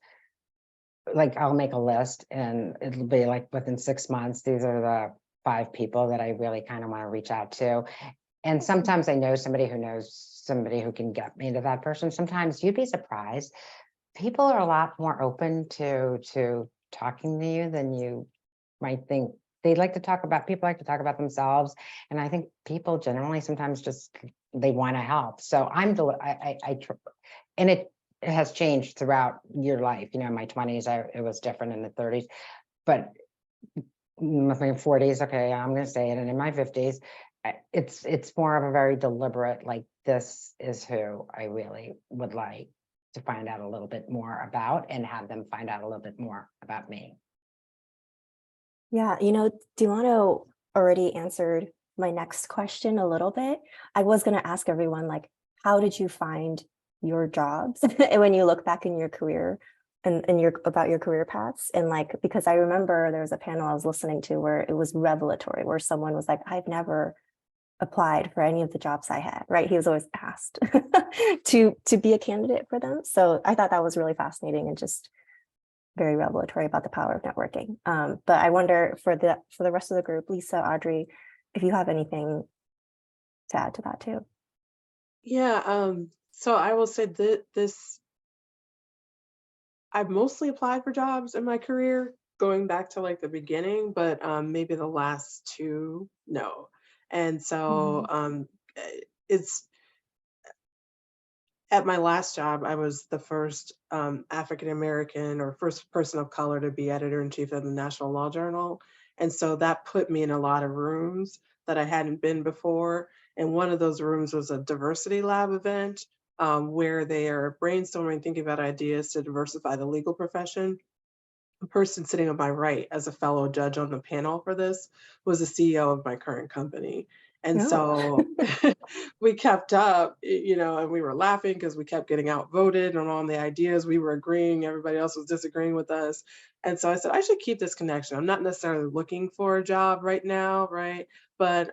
like, I'll make a list and it'll be like within 6 months, these are the 5 people that I really kind of want to reach out to. And sometimes I know somebody who knows somebody who can get me to that person. Sometimes you'd be surprised. People are a lot more open to talking to you than you might think. People like to talk about themselves. And I think people generally sometimes just, they want to help. So and it has changed throughout your life. You know, in my 20s, it was different in the 30s, but in my 40s, okay, I'm going to say it. And in my 50s, it's more of a very deliberate, like, this is who I really would like to find out a little bit more about and have them find out a little bit more about me. Yeah, Delano already answered my next question a little bit. I was going to ask everyone, like, how did you find your jobs when you look back in your career and about your career paths? And like, because I remember there was a panel I was listening to where it was revelatory, where someone was like, I've never applied for any of the jobs I had, right? He was always asked to be a candidate for them. So I thought that was really fascinating and just very revelatory about the power of networking. But I wonder for the rest of the group, Lisa, Audrey, if you have anything to add to that too. Yeah, so I will say that I've mostly applied for jobs in my career, going back to like the beginning, but maybe the last 2, no. And so it's, at my last job, I was the first African-American or first person of color to be editor-in-chief of the National Law Journal. And so that put me in a lot of rooms that I hadn't been before. And one of those rooms was a diversity lab event where they are brainstorming, thinking about ideas to diversify the legal profession. The person sitting on my right as a fellow judge on the panel for this was the CEO of my current company. And so we kept up, and we were laughing because we kept getting outvoted on the ideas. We were agreeing, everybody else was disagreeing with us. And so I said, I should keep this connection. I'm not necessarily looking for a job right now, right? But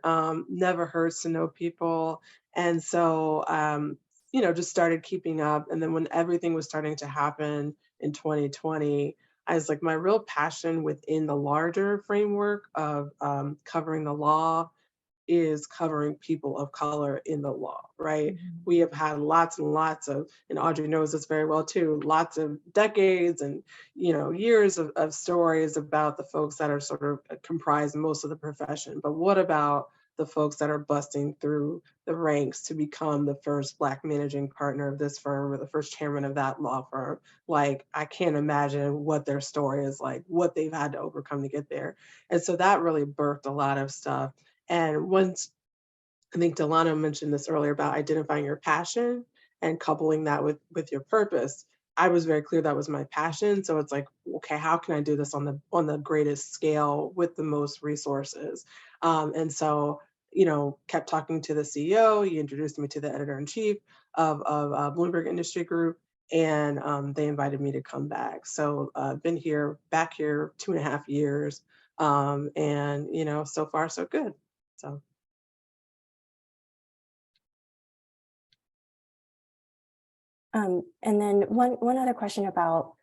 never hurts to know people. And so, just started keeping up. And then when everything was starting to happen in 2020, I was like, my real passion within the larger framework of covering the law is covering people of color in the law, right? We have had lots and lots of, and Audrey knows this very well too, lots of decades and years of stories about the folks that are sort of comprise most of the profession. But what about the folks that are busting through the ranks to become the first Black managing partner of this firm or the first chairman of that law firm? Like, I can't imagine what their story is like, what they've had to overcome to get there. And so that really birthed a lot of stuff. And once, I think Delano mentioned this earlier about identifying your passion and coupling that with your purpose. I was very clear that was my passion. So it's like, okay, how can I do this on the greatest scale with the most resources? And so, kept talking to the CEO. He introduced me to the editor-in-chief of Bloomberg Industry Group, and they invited me to come back. So been back here 2.5 years, and so far so good. So. And then one other question about,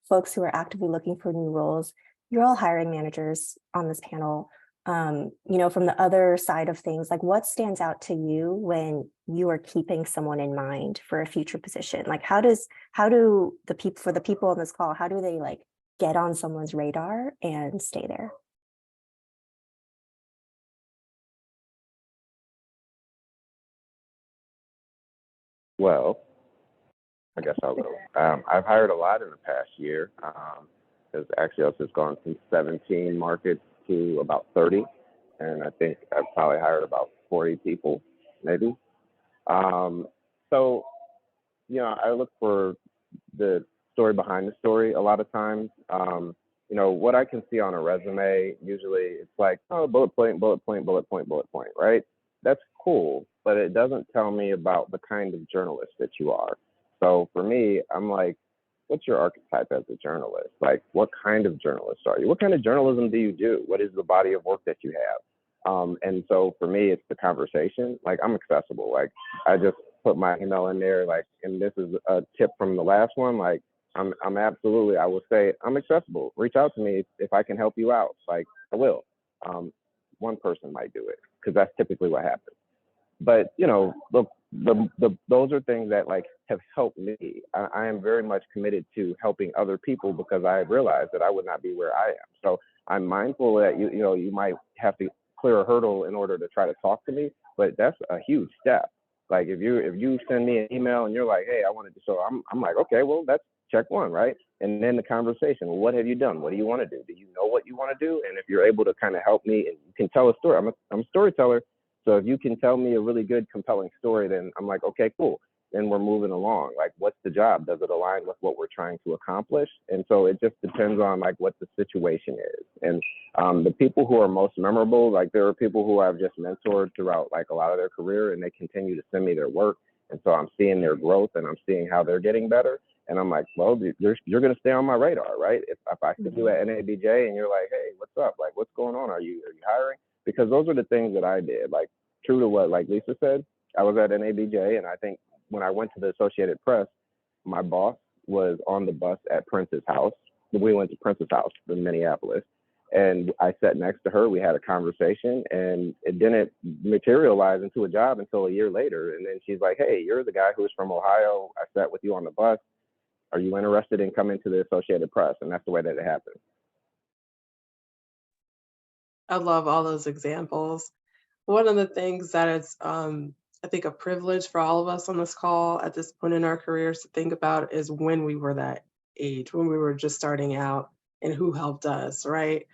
folks who are actively looking for new roles. You're all hiring managers on this panel. You know, from the other side of things, like what stands out to you when you are keeping someone in mind for a future position? Like how do the people, for the people on this call, how do they like get on someone's radar and stay there? Well, I guess I will. I've hired a lot in the past year. Because Axios has gone from 17 markets to about 30. And I think I've probably hired about 40 people, maybe. So, you know, I look for the story behind the story a lot of times. You know, what I can see on a resume, usually it's like, oh, bullet point, bullet point, bullet point, bullet point, right? That's cool, but it doesn't tell me about the kind of journalist that you are. So for me, I'm like, what's your archetype as a journalist? Like, what kind of journalist are you? What kind of journalism do you do? What is the body of work that you have? And so for me, it's the conversation. Like, I'm accessible. Like, I just put my email in there. Like, and this is a tip from the last one. Like, I'm absolutely, I will say, I'm accessible. Reach out to me if I can help you out. Like, I will. One person might do it because that's typically what happens. But you know, those are things that like have helped me. I am very much committed to helping other people because I realized that I would not be where I am. So I'm mindful that you know you might have to clear a hurdle in order to try to talk to me, but that's a huge step. Like if you send me an email and you're like, hey, I wanted to, so I'm like, okay, well that's check one, right? And then the conversation. Well, what have you done? What do you want to do? Do you know what you want to do? And if you're able to kind of help me and you can tell a story, I'm a storyteller. So if you can tell me a really good, compelling story, then I'm like, okay, cool. Then we're moving along. Like, what's the job? Does it align with what we're trying to accomplish? And so it just depends on like what the situation is. And the people who are most memorable, like there are people who I've just mentored throughout like a lot of their career, and they continue to send me their work. And so I'm seeing their growth and I'm seeing how they're getting better. And I'm like, well, you're going to stay on my radar, right? If I sit you at NABJ and you're like, hey, what's up? Like, what's going on? Are you hiring? Because those are the things that I did. Like, true to what like Lisa said, I was at NABJ, and I think when I went to the Associated Press, my boss was on the bus at Prince's house. We went to Prince's house in Minneapolis, and I sat next to her. We had a conversation, and it didn't materialize into a job until a year later. And then she's like, hey, you're the guy who's from Ohio. I sat with you on the bus. Are you interested in coming to the Associated Press? And that's the way that it happened. I love all those examples. One of the things that is, I think, a privilege for all of us on this call at this point in our careers to think about is when we were that age, when we were just starting out and who helped us, right?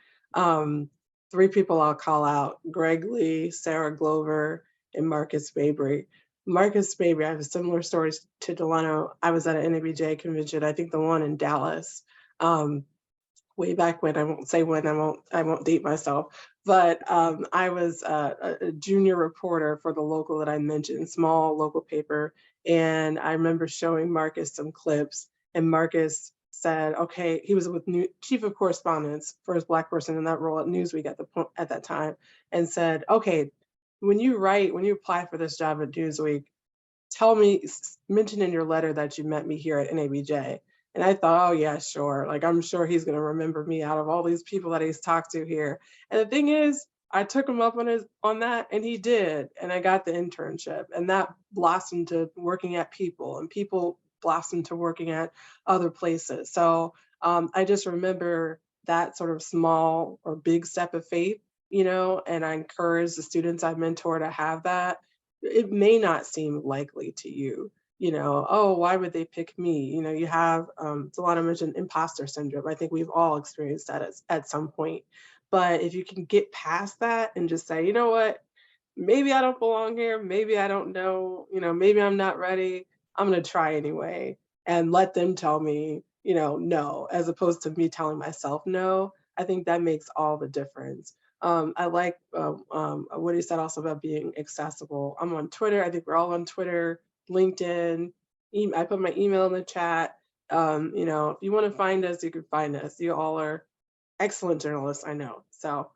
Three people I'll call out: Greg Lee, Sarah Glover, and Marcus Mabry. Marcus Mabry, I have similar stories to Delano. I was at an NABJ convention, I think the one in Dallas, way back when. I won't say when, I won't date myself, but I was a junior reporter for the local that I mentioned, small local paper. And I remember showing Marcus some clips, and Marcus said, okay, he was with chief of correspondence for his Black person in that role at Newsweek at that time, and said, okay, when you apply for this job at Newsweek, mention in your letter that you met me here at NABJ. And I thought, oh yeah, sure. Like, I'm sure he's going to remember me out of all these people that he's talked to here. And the thing is, I took him up on that, and he did. And I got the internship, and that blossomed to working at People, and People blossomed to working at other places. So I just remember that sort of small or big step of faith, you know, and I encourage the students I mentor to have that. It may not seem likely to you, you know, oh, why would they pick me? You know, you have, Delano mentioned imposter syndrome. I think we've all experienced that at some point. But if you can get past that and just say, you know what, maybe I don't belong here, maybe I don't know, you know, maybe I'm not ready, I'm going to try anyway, and let them tell me, you know, no, as opposed to me telling myself no. I think that makes all the difference. I like what he said also about being accessible. I'm on Twitter. I think we're all on Twitter, LinkedIn. I put my email in the chat. You know, if you want to find us, you can find us. You all are excellent journalists, I know. So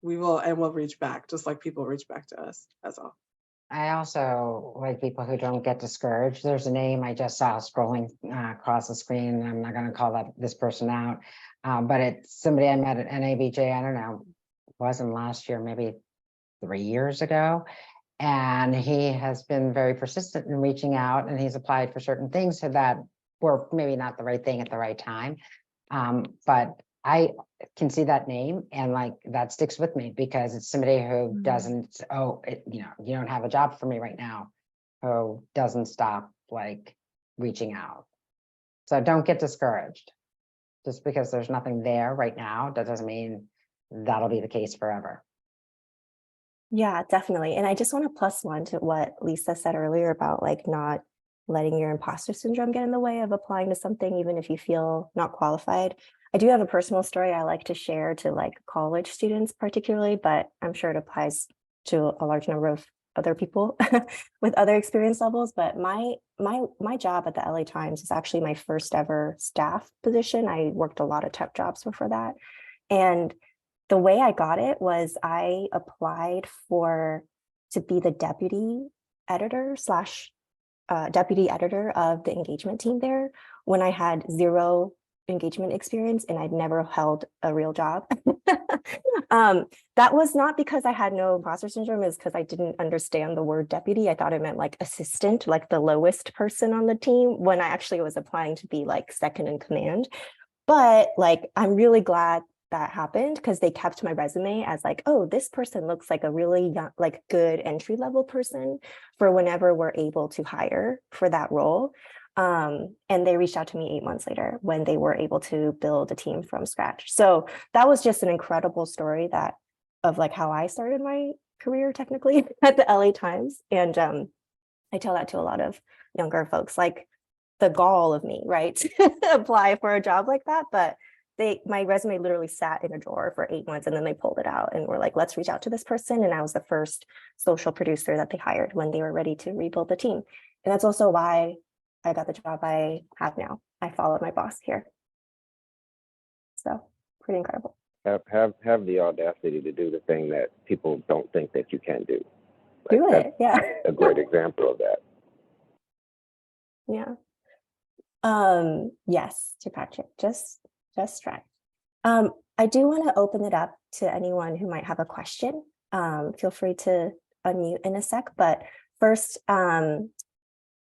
we'll reach back, just like people reach back to us. That's all. I also like people who don't get discouraged. There's a name I just saw scrolling across the screen. I'm not going to call this person out, but it's somebody I met at NABJ, I don't know, wasn't last year, maybe 3 years ago. And he has been very persistent in reaching out, and he's applied for certain things that were maybe not the right thing at the right time. But I can see that name, and like that sticks with me because it's somebody who doesn't, you don't have a job for me right now, who doesn't stop like reaching out. So don't get discouraged. Just because there's nothing there right now, that doesn't mean that'll be the case forever. Yeah, definitely. And I just want to plus one to what Lisa said earlier about like not letting your imposter syndrome get in the way of applying to something, even if you feel not qualified. I do have a personal story I like to share to like college students particularly, but I'm sure it applies to a large number of other people with other experience levels. But my job at the LA Times is actually my first ever staff position. I worked a lot of tech jobs before that. And the way I got it was I applied to be the deputy editor deputy editor of the engagement team there when I had zero engagement experience and I'd never held a real job. That was not because I had no imposter syndrome, is because I didn't understand the word deputy. I thought it meant like assistant, like the lowest person on the team, when I actually was applying to be like second in command. But like, I'm really glad that happened because they kept my resume as like, oh, this person looks like a really young, like good entry level person for whenever we're able to hire for that role. And they reached out to me 8 months later when they were able to build a team from scratch. So that was just an incredible story of like how I started my career technically at the LA Times. And I tell that to a lot of younger folks, like the gall of me, right? To apply for a job like that. But my resume literally sat in a drawer for 8 months and then they pulled it out and were like, let's reach out to this person. And I was the first social producer that they hired when they were ready to rebuild the team. And that's also why I got the job I have now. I followed my boss here. So pretty incredible. Have the audacity to do the thing that people don't think that you can do. Like, do it, yeah. A great example of that. Yeah. Yes, to Patrick, just try. I do want to open it up to anyone who might have a question. Feel free to unmute in a sec, but first,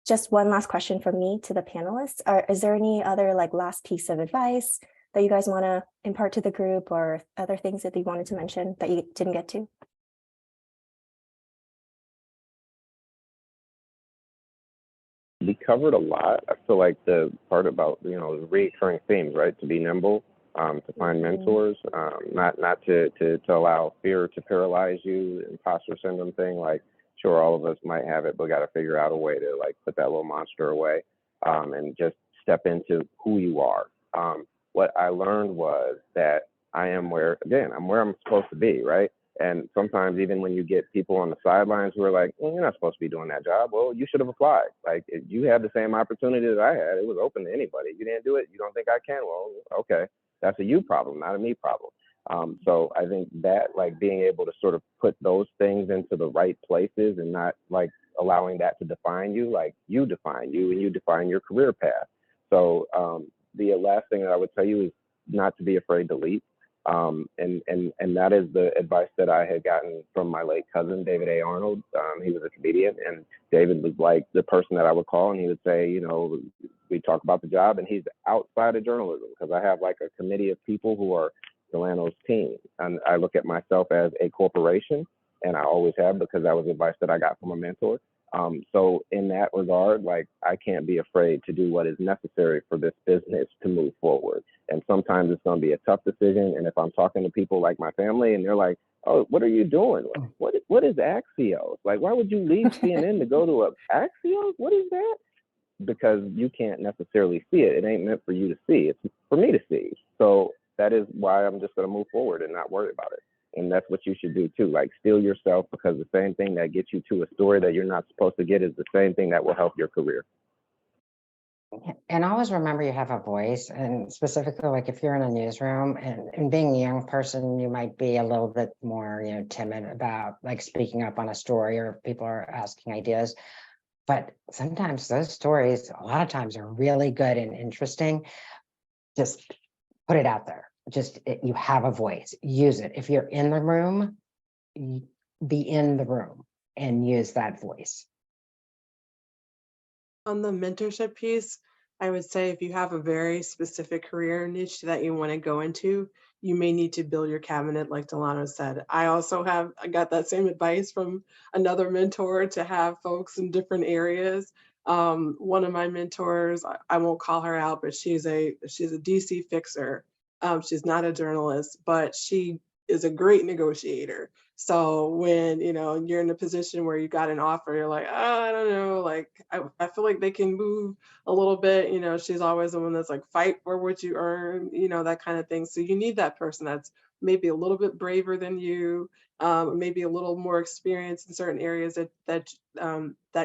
just one last question from me to the panelists. Is there any other like last piece of advice that you guys want to impart to the group, or other things that you wanted to mention that you didn't get to? We covered a lot. I feel like the part about, the recurring themes, right? To be nimble, to find mentors, not to allow fear to paralyze you, imposter syndrome thing. Like, sure, all of us might have it, but got to figure out a way to like put that little monster away, and just step into who you are. What I learned was that I'm where I'm supposed to be, right? And sometimes even when you get people on the sidelines who are like, you're not supposed to be doing that job. Well, you should have applied. Like, if you had the same opportunity that I had, it was open to anybody. You didn't do it. You don't think I can? Well, okay. That's a you problem, not a me problem. So I think that like being able to sort of put those things into the right places and not like allowing that to define you, like you define you and you define your career path. So the last thing that I would tell you is not to be afraid to leap. And that is the advice that I had gotten from my late cousin, David A. Arnold. He was a comedian, and David was like the person that I would call, and he would say, we talk about the job, and he's outside of journalism, because I have like a committee of people who are Delano's team. And I look at myself as a corporation, and I always have, because that was advice that I got from a mentor. So in that regard, like, I can't be afraid to do what is necessary for this business to move forward. And sometimes it's going to be a tough decision. And if I'm talking to people like my family and they're like, oh, what are you doing? What is Axios? Like, why would you leave CNN to go to Axios? What is that? Because you can't necessarily see it. It ain't meant for you to see. It's for me to see. So that is why I'm just going to move forward and not worry about it. And that's what you should do too. Like, steel yourself, because the same thing that gets you to a story that you're not supposed to get is the same thing that will help your career. And always remember you have a voice, and specifically, like if you're in a newsroom and being a young person, you might be a little bit more, timid about like speaking up on a story, or if people are asking ideas. But sometimes those stories, a lot of times, are really good and interesting. Just put it out there. You have a voice, use it. If you're in the room, be in the room and use that voice. On the mentorship piece, I would say if you have a very specific career niche that you want to go into, you may need to build your cabinet, like Delano said. I got that same advice from another mentor to have folks in different areas. One of my mentors, I won't call her out, but she's a DC fixer. She's not a journalist, but she is a great negotiator. So when, you're in a position where you got an offer, you're like, oh, I don't know, like, I feel like they can move a little bit, she's always the one that's like, fight for what you earn, that kind of thing. So you need that person that's maybe a little bit braver than you, maybe a little more experienced in certain areas that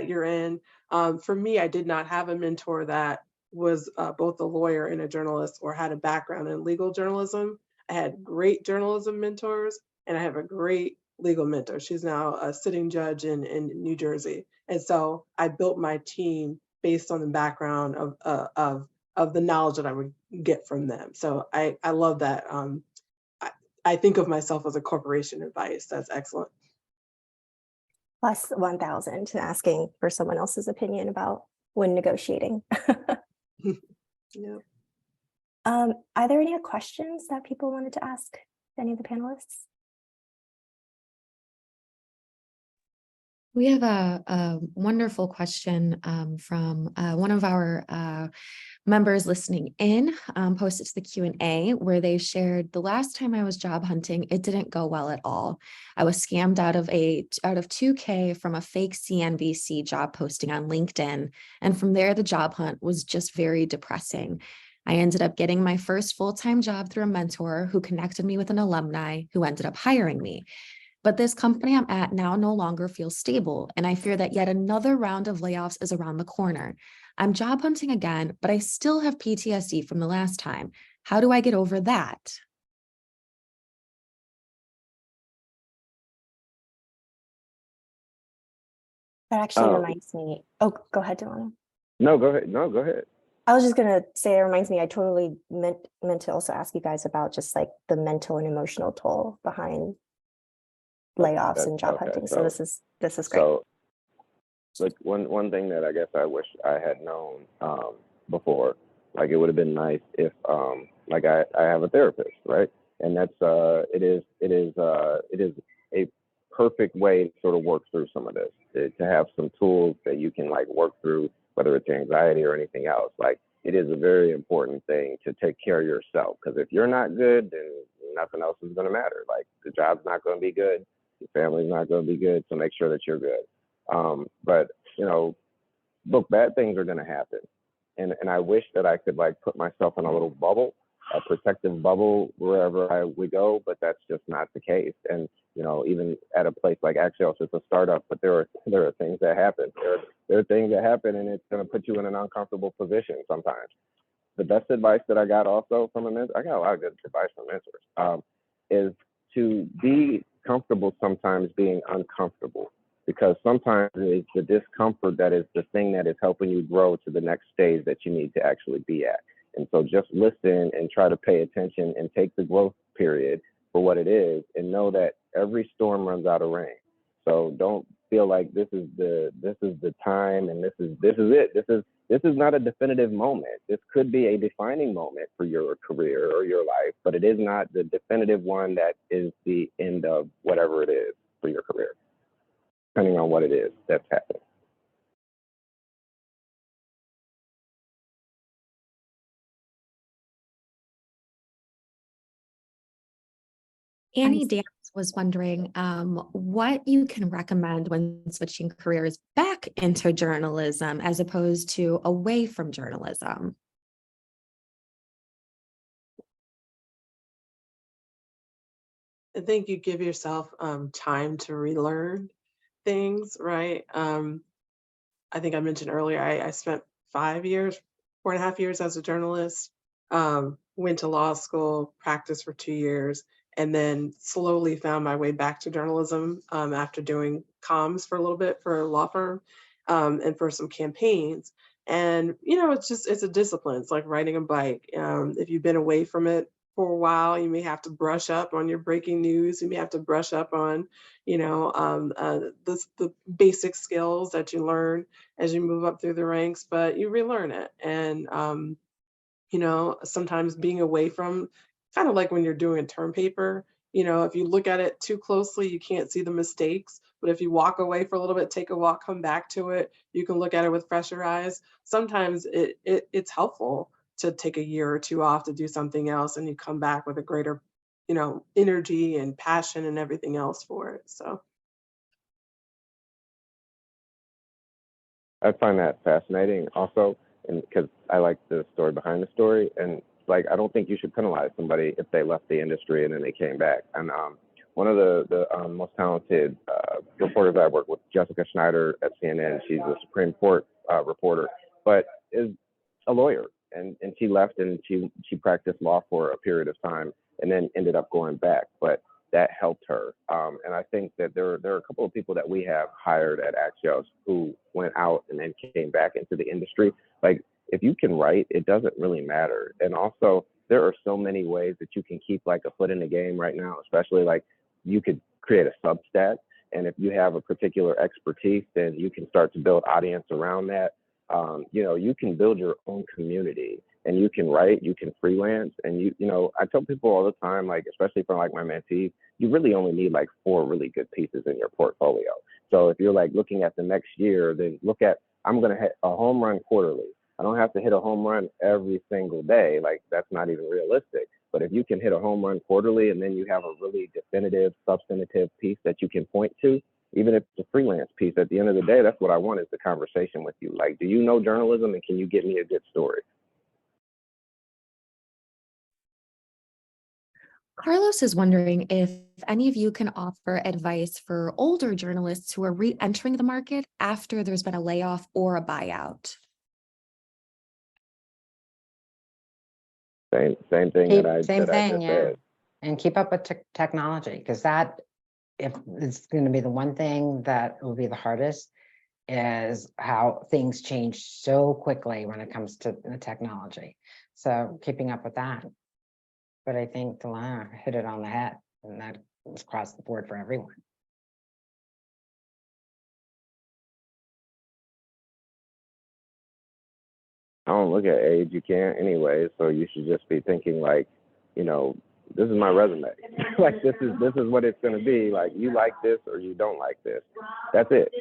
you're in. For me, I did not have a mentor that was both a lawyer and a journalist or had a background in legal journalism. I had great journalism mentors, and I have a great legal mentor. She's now a sitting judge in New Jersey. And so I built my team based on the background of the knowledge that I would get from them. So I love that. I think of myself as a corporation advice. That's excellent. Plus 1,000 to asking for someone else's opinion about when negotiating. Yeah. Are there any questions that people wanted to ask any of the panelists? We have a wonderful question from one of our members listening in, posted to the Q&A, where they shared, the last time I was job hunting, it didn't go well at all. I was scammed out of $2K from a fake CNBC job posting on LinkedIn. And from there, the job hunt was just very depressing. I ended up getting my first full-time job through a mentor who connected me with an alumni who ended up hiring me. But this company I'm at now no longer feels stable, and I fear that yet another round of layoffs is around the corner. I'm job hunting again, but I still have PTSD from the last time. How do I get over that? That actually reminds me. Oh, go ahead, Delano. No, go ahead. No, go ahead. I was just going to say, it reminds me, I totally meant to also ask you guys about just like the mental and emotional toll behind layoffs and job hunting. So this is great. So, like one thing that I guess I wish I had known before, like it would have been nice if like I have a therapist, right? And that's it is a perfect way to sort of work through some of this, to have some tools that you can like work through, whether it's anxiety or anything else. Like it is a very important thing to take care of yourself, because if you're not good, then nothing else is going to matter. Like the job's not going to be good, your family's not going to be good, so make sure that you're good. But look, bad things are going to happen, and I wish that I could like put myself in a little bubble, a protective bubble wherever I would go, but that's just not the case. And even at a place like Axios, it's a startup, but there are things that happen. There are things that happen, and it's going to put you in an uncomfortable position sometimes. The best advice that I got also from a mentor, I got a lot of good advice from mentors, is to be comfortable sometimes being uncomfortable, because sometimes it's the discomfort that is the thing that is helping you grow to the next stage that you need to actually be at. And so just listen and try to pay attention and take the growth period for what it is, and know that every storm runs out of rain. So don't feel like this is the time and this is it. This is not a definitive moment. This could be a defining moment for your career or your life, but it is not the definitive one that is the end of whatever it is for your career, depending on what it is that's happening. Annie Dance was wondering what you can recommend when switching careers back into journalism as opposed to away from journalism. I think you give yourself time to relearn things, right? I think I mentioned earlier, I spent 4.5 years as a journalist, went to law school, practiced for 2 years, and then slowly found my way back to journalism after doing comms for a little bit for a law firm and for some campaigns. And, it's a discipline. It's like riding a bike. If you've been away from it for a while. You may have to brush up on your breaking news. You may have to brush up on, the basic skills that you learn as you move up through the ranks, but you relearn it. And, sometimes being away from, kind of like when you're doing a term paper, if you look at it too closely, you can't see the mistakes. But if you walk away for a little bit, take a walk, come back to it, you can look at it with fresher eyes. Sometimes it's helpful to take a year or two off to do something else, and you come back with a greater, energy and passion and everything else for it. So I find that fascinating also, and because I like the story behind the story, and like I don't think you should penalize somebody if they left the industry and then they came back. And one of the most talented reporters I work with, Jessica Schneider at CNN, she's a Supreme Court reporter, but is a lawyer, and she left and she practiced law for a period of time and then ended up going back, but that helped her. And I think that there are a couple of people that we have hired at Axios who went out and then came back into the industry. Like, if you can write, it doesn't really matter. And also, there are so many ways that you can keep like a foot in the game right now, especially like you could create a Substack. And if you have a particular expertise, then you can start to build audience around that. You can build your own community, and you can write, you can freelance. And I tell people all the time, like, especially for like my mentees, you really only need like 4 really good pieces in your portfolio. So if you're like looking at the next year, then look at, I'm going to hit a home run quarterly. I don't have to hit a home run every single day. Like, that's not even realistic. But if you can hit a home run quarterly, and then you have a really definitive, substantive piece that you can point to, even if it's a freelance piece, at the end of the day, that's what I want, is the conversation with you. Like, do you know journalism, and can you get me a good story? Carlos is wondering if any of you can offer advice for older journalists who are re-entering the market after there's been a layoff or a buyout. Same thing that I just said. And keep up with technology, because that, if it's going to be the one thing that will be the hardest, is how things change so quickly when it comes to the technology. So keeping up with that. But I think Delana hit it on the head, and that was across the board for everyone. I don't look at age, you can't anyway, so you should just be thinking like, this is my resume. Like, this is what it's going to be. Like, you like this or you don't like this. That's it.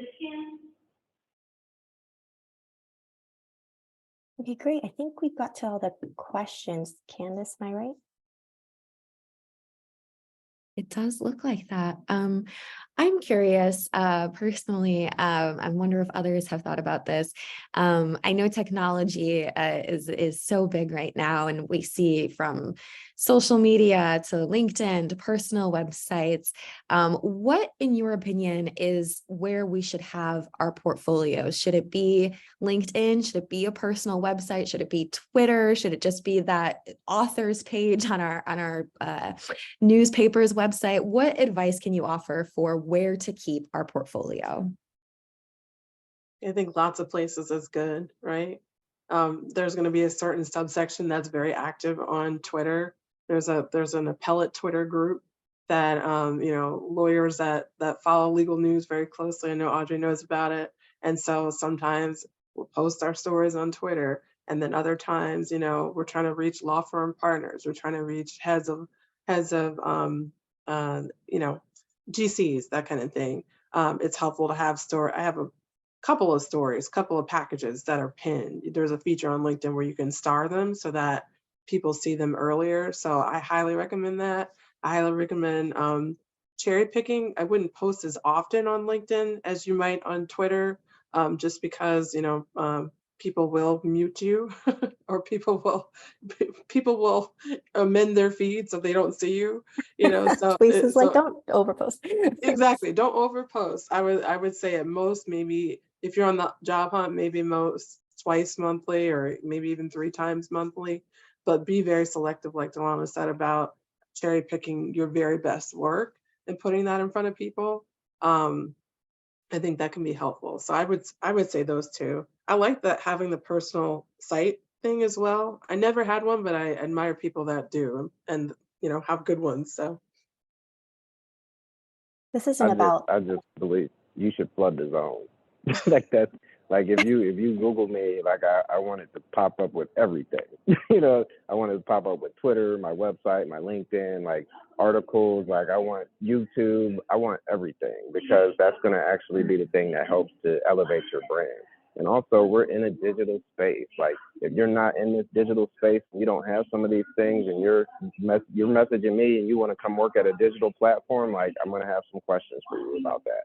Okay, great. I think we've got to all the questions. Candace, am I right? It does look like that. I'm curious, personally, I wonder if others have thought about this. I know technology is so big right now, and we see from social media to LinkedIn to personal websites. What, in your opinion, is where we should have our portfolios? Should it be LinkedIn? Should it be a personal website? Should it be Twitter? Should it just be that author's page on our newspaper's website? What advice can you offer for where to keep our portfolio? I think lots of places is good, right? There's going to be a certain subsection that's very active on Twitter. There's an appellate Twitter group that lawyers that follow legal news very closely. I know Audrey knows about it, and so sometimes we'll post our stories on Twitter, and then other times, we're trying to reach law firm partners. We're trying to reach heads of GCs, that kind of thing. It's helpful to have I have a couple of stories, couple of packages that are pinned. There's a feature on LinkedIn where you can star them so that people see them earlier. So I highly recommend that. I highly recommend cherry picking. I wouldn't post as often on LinkedIn as you might on Twitter, just because, people will mute you or people will amend their feed so they don't see you, so Lisa's like, don't overpost. Exactly, don't overpost. I would say at most, maybe if you're on the job hunt, maybe most twice monthly or maybe even 3 times monthly, but be very selective, like Delana said, about cherry picking your very best work and putting that in front of people. I think that can be helpful. So I would say those 2. I like that, having the personal site thing as well. I never had one, but I admire people that do and, you know, have good ones. So This isn't about, I just believe you should flood the zone. Like that's like if you Google me, like I want it to pop up with everything. You know, I want it to pop up with Twitter, my website, my LinkedIn, like articles, like I want YouTube, I want everything because that's gonna actually be the thing that helps to elevate your brand. And also we're in a digital space. Like if you're not in this digital space, you don't have some of these things and you're messaging me and you want to come work at a digital platform, like I'm gonna have some questions for you about that.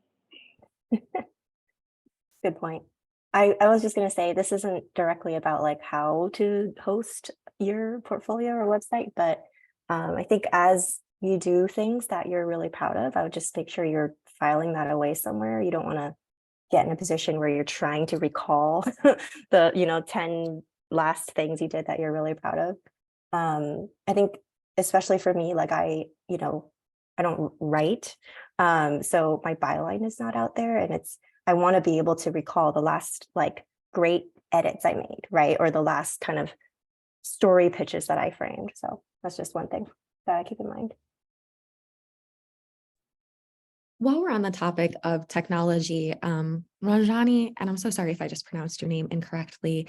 good point. I was just going to say, this isn't directly about like how to host your portfolio or website, but I think as you do things that you're really proud of, I would just make sure you're filing that away somewhere. You don't want to get in a position where you're trying to recall the, 10 last things you did that you're really proud of. I think especially for me, like I don't write. So my byline is not out there, and I want to be able to recall the last like great edits I made, right? Or the last kind of story pitches that I framed. So that's just one thing that I keep in mind. While we're on the topic of technology, Ranjani, and I'm so sorry if I just pronounced your name incorrectly,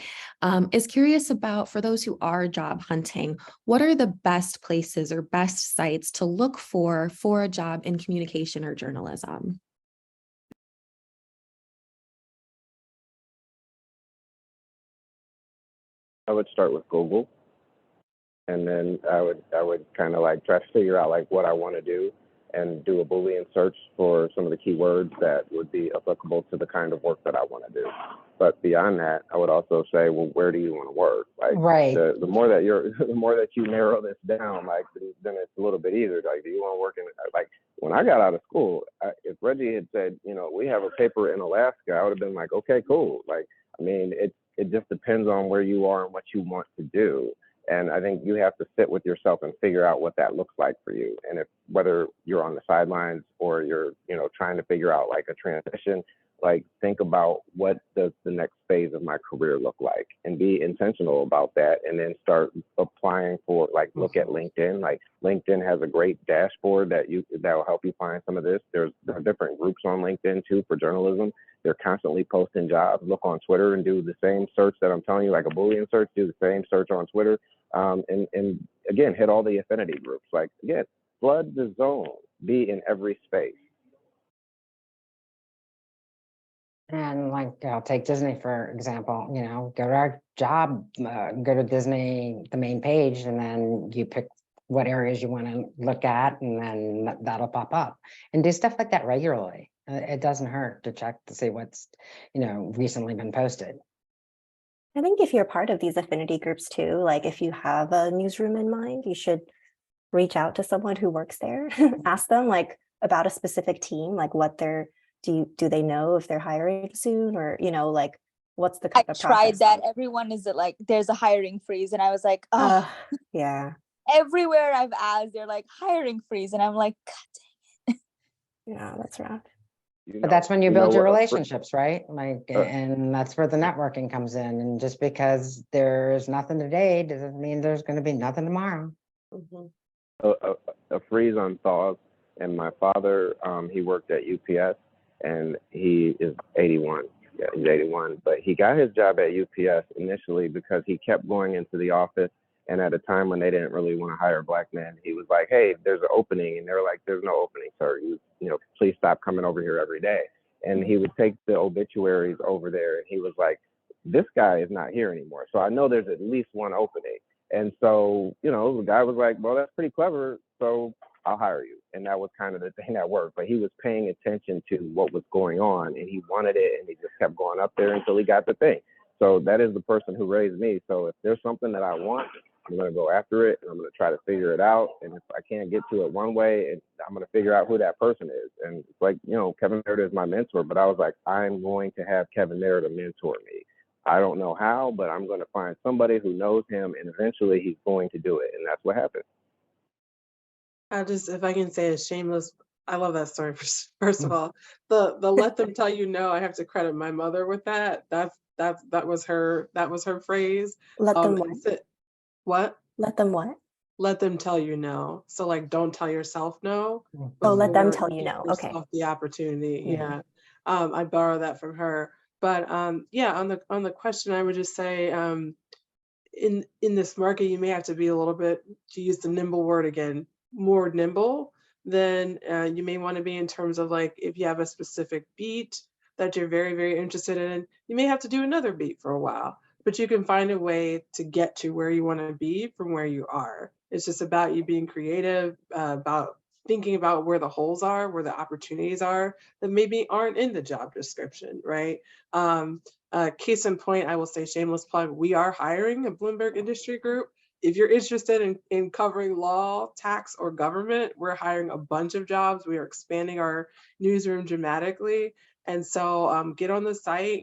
is curious about, for those who are job hunting, what are the best places or best sites to look for a job in communication or journalism? I would start with Google, and then I would kind of like try to figure out like what I want to do and do a Boolean search for some of the keywords that would be applicable to the kind of work that I want to do. But beyond that, I would also say, well, where do you want to work? Like Right. the more that the more that you narrow this down, like then it's a little bit easier. Like, do you want to work in, like when I got out of school, if Reggie had said, we have a paper in Alaska, I would have been like, okay, cool. Like, I mean, it just depends on where you are and what you want to do. And I think you have to sit with yourself and figure out what that looks like for you. And whether you're on the sidelines or you're, trying to figure out like a transition, like think about what does the next phase of my career look like and be intentional about that. And then start applying for, like, look at LinkedIn. Like LinkedIn has a great dashboard that will help you find some of this. There are different groups on LinkedIn too for journalism. They're constantly posting jobs. Look on Twitter and do the same search that I'm telling you, like a Boolean search, do the same search on Twitter. And again, hit all the affinity groups. Like, again, flood the zone, be in every space. And like, I'll take Disney for example, go to our job, go to Disney, the main page, and then you pick what areas you want to look at, and then that'll pop up. And do stuff like that regularly. It doesn't hurt to check to see what's, recently been posted. I think if you're part of these affinity groups too, like if you have a newsroom in mind, you should reach out to someone who works there, ask them like about a specific team, like what do they know if they're hiring soon, or, like what's the kind of I tried that. like? Everyone is like, there's a hiring freeze. And I was like, oh, yeah. Everywhere I've asked, they're like hiring freeze. And I'm like, God dang it. Yeah, that's rough. But that's when you build your relationships, right? Like, and that's where the networking comes in. And just because there's nothing today doesn't mean there's going to be nothing tomorrow. Mm-hmm. A freeze on thaws. And my father, he worked at UPS, and he is 81. Yeah, he's 81. But he got his job at UPS initially because he kept going into the office. And at a time when they didn't really want to hire Black men, he was like, hey, there's an opening. And they were like, there's no opening, sir. Please stop coming over here every day. And he would take the obituaries over there. And he was like, this guy is not here anymore. So I know there's at least one opening. And so, the guy was like, well, that's pretty clever. So I'll hire you. And that was kind of the thing that worked. But he was paying attention to what was going on, and he wanted it, and he just kept going up there until he got the thing. So that is the person who raised me. So if there's something that I want, I'm going to go after it, and I'm going to try to figure it out. And if I can't get to it one way, I'm going to figure out who that person is. And it's like, Kevin Merritt is my mentor, but I was like, I'm going to have Kevin Merritt mentor me. I don't know how, but I'm going to find somebody who knows him, and eventually he's going to do it. And that's what happened. If I can say a shameless, I love that story. First of all, the let them tell you no, I have to credit my mother with that. That's That was her phrase. Let them what? and so- what? Let them what? Let them tell you no. So like, don't tell yourself no. Oh, let them before tell you give no. Okay. yourself the opportunity. Mhm. Yeah. I borrow that from her. But yeah, on the question, I would just say, in this market, you may have to be a little bit, to use the nimble word again, more nimble than you may want to be, in terms of like, if you have a specific beat that you're very, very interested in, you may have to do another beat for a while, but you can find a way to get to where you want to be from where you are. It's just about you being creative, about thinking about where the holes are, where the opportunities are that maybe aren't in the job description, right? Case in point, I will say, shameless plug, we are hiring a Bloomberg Industry Group. If you're interested in covering law, tax, or government, we're hiring a bunch of jobs. We are expanding our newsroom dramatically. And so get on the site,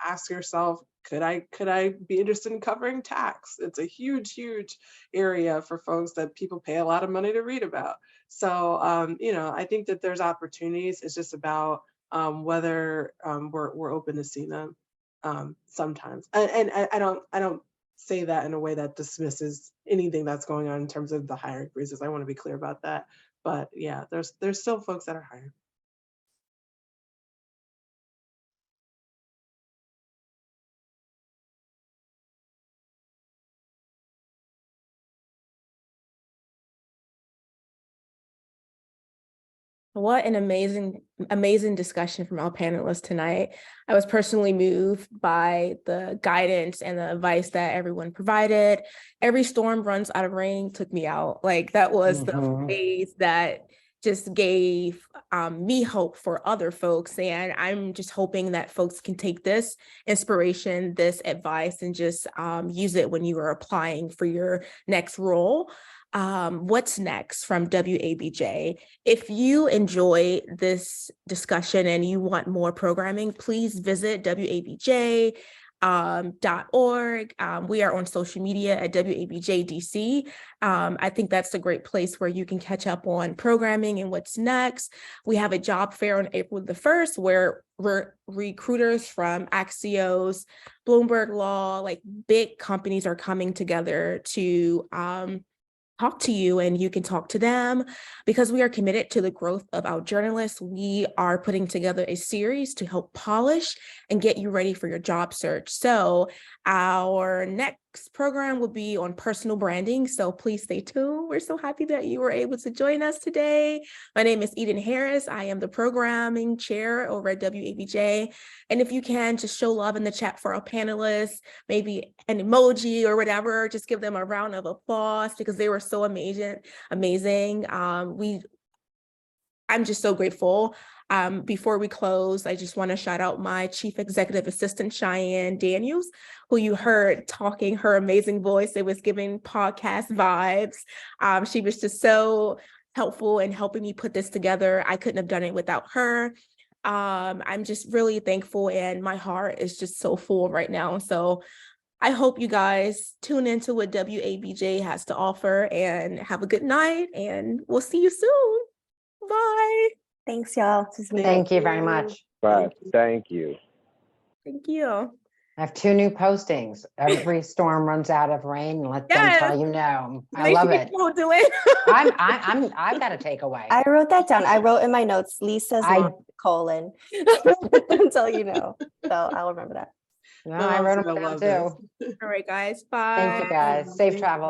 ask yourself, could I be interested in covering tax? It's a huge, huge area for folks that people pay a lot of money to read about. So, I think that there's opportunities. It's just about whether we're open to see them sometimes. And I don't say that in a way that dismisses anything that's going on in terms of the hiring freezes. I want to be clear about that. But yeah, there's still folks that are hiring. What an amazing discussion from our panelists tonight. I was personally moved by the guidance and the advice that everyone provided. Every storm runs out of rain took me out. Like, that was the phrase that just gave me hope for other folks. And I'm just hoping that folks can take this inspiration, this advice, and just use it when you are applying for your next role. What's next from WABJ? If you enjoy this discussion and you want more programming, please visit WABJ.org. We are on social media at AAJA-DC. I think that's a great place where you can catch up on programming and what's next. We have a job fair on April the 1st where recruiters from Axios, Bloomberg Law, like big companies are coming together to talk to you, and you can talk to them. Because we are committed to the growth of our journalists, we are putting together a series to help polish and get you ready for your job search. So our next program will be on personal branding, so please stay tuned. We're so happy that you were able to join us today. My name is Eden Harris. I am the programming chair over at WABJ. And if you can, just show love in the chat for our panelists, maybe an emoji or whatever, just give them a round of applause because they were so amazing. I'm just so grateful. Before we close, I just want to shout out my Chief Executive Assistant, Cheyenne Daniels, who you heard talking her amazing voice. It was giving podcast vibes. She was just so helpful in helping me put this together. I couldn't have done it without her. I'm just really thankful, and my heart is just so full right now. So I hope you guys tune into what WABJ has to offer, and have a good night, and we'll see you soon. Bye. Thanks, y'all. Thank you very much. But thank you. Thank you. I have 2 new postings. Every storm runs out of rain. Let them Yes. tell you no. I Make love sure it. people do it. I've got a takeaway. I wrote that down. I wrote in my notes, Lisa's mom, colon, until you know. So I'll remember that. No, I wrote them down too. All right, guys. Bye. Thank you guys. Safe travel.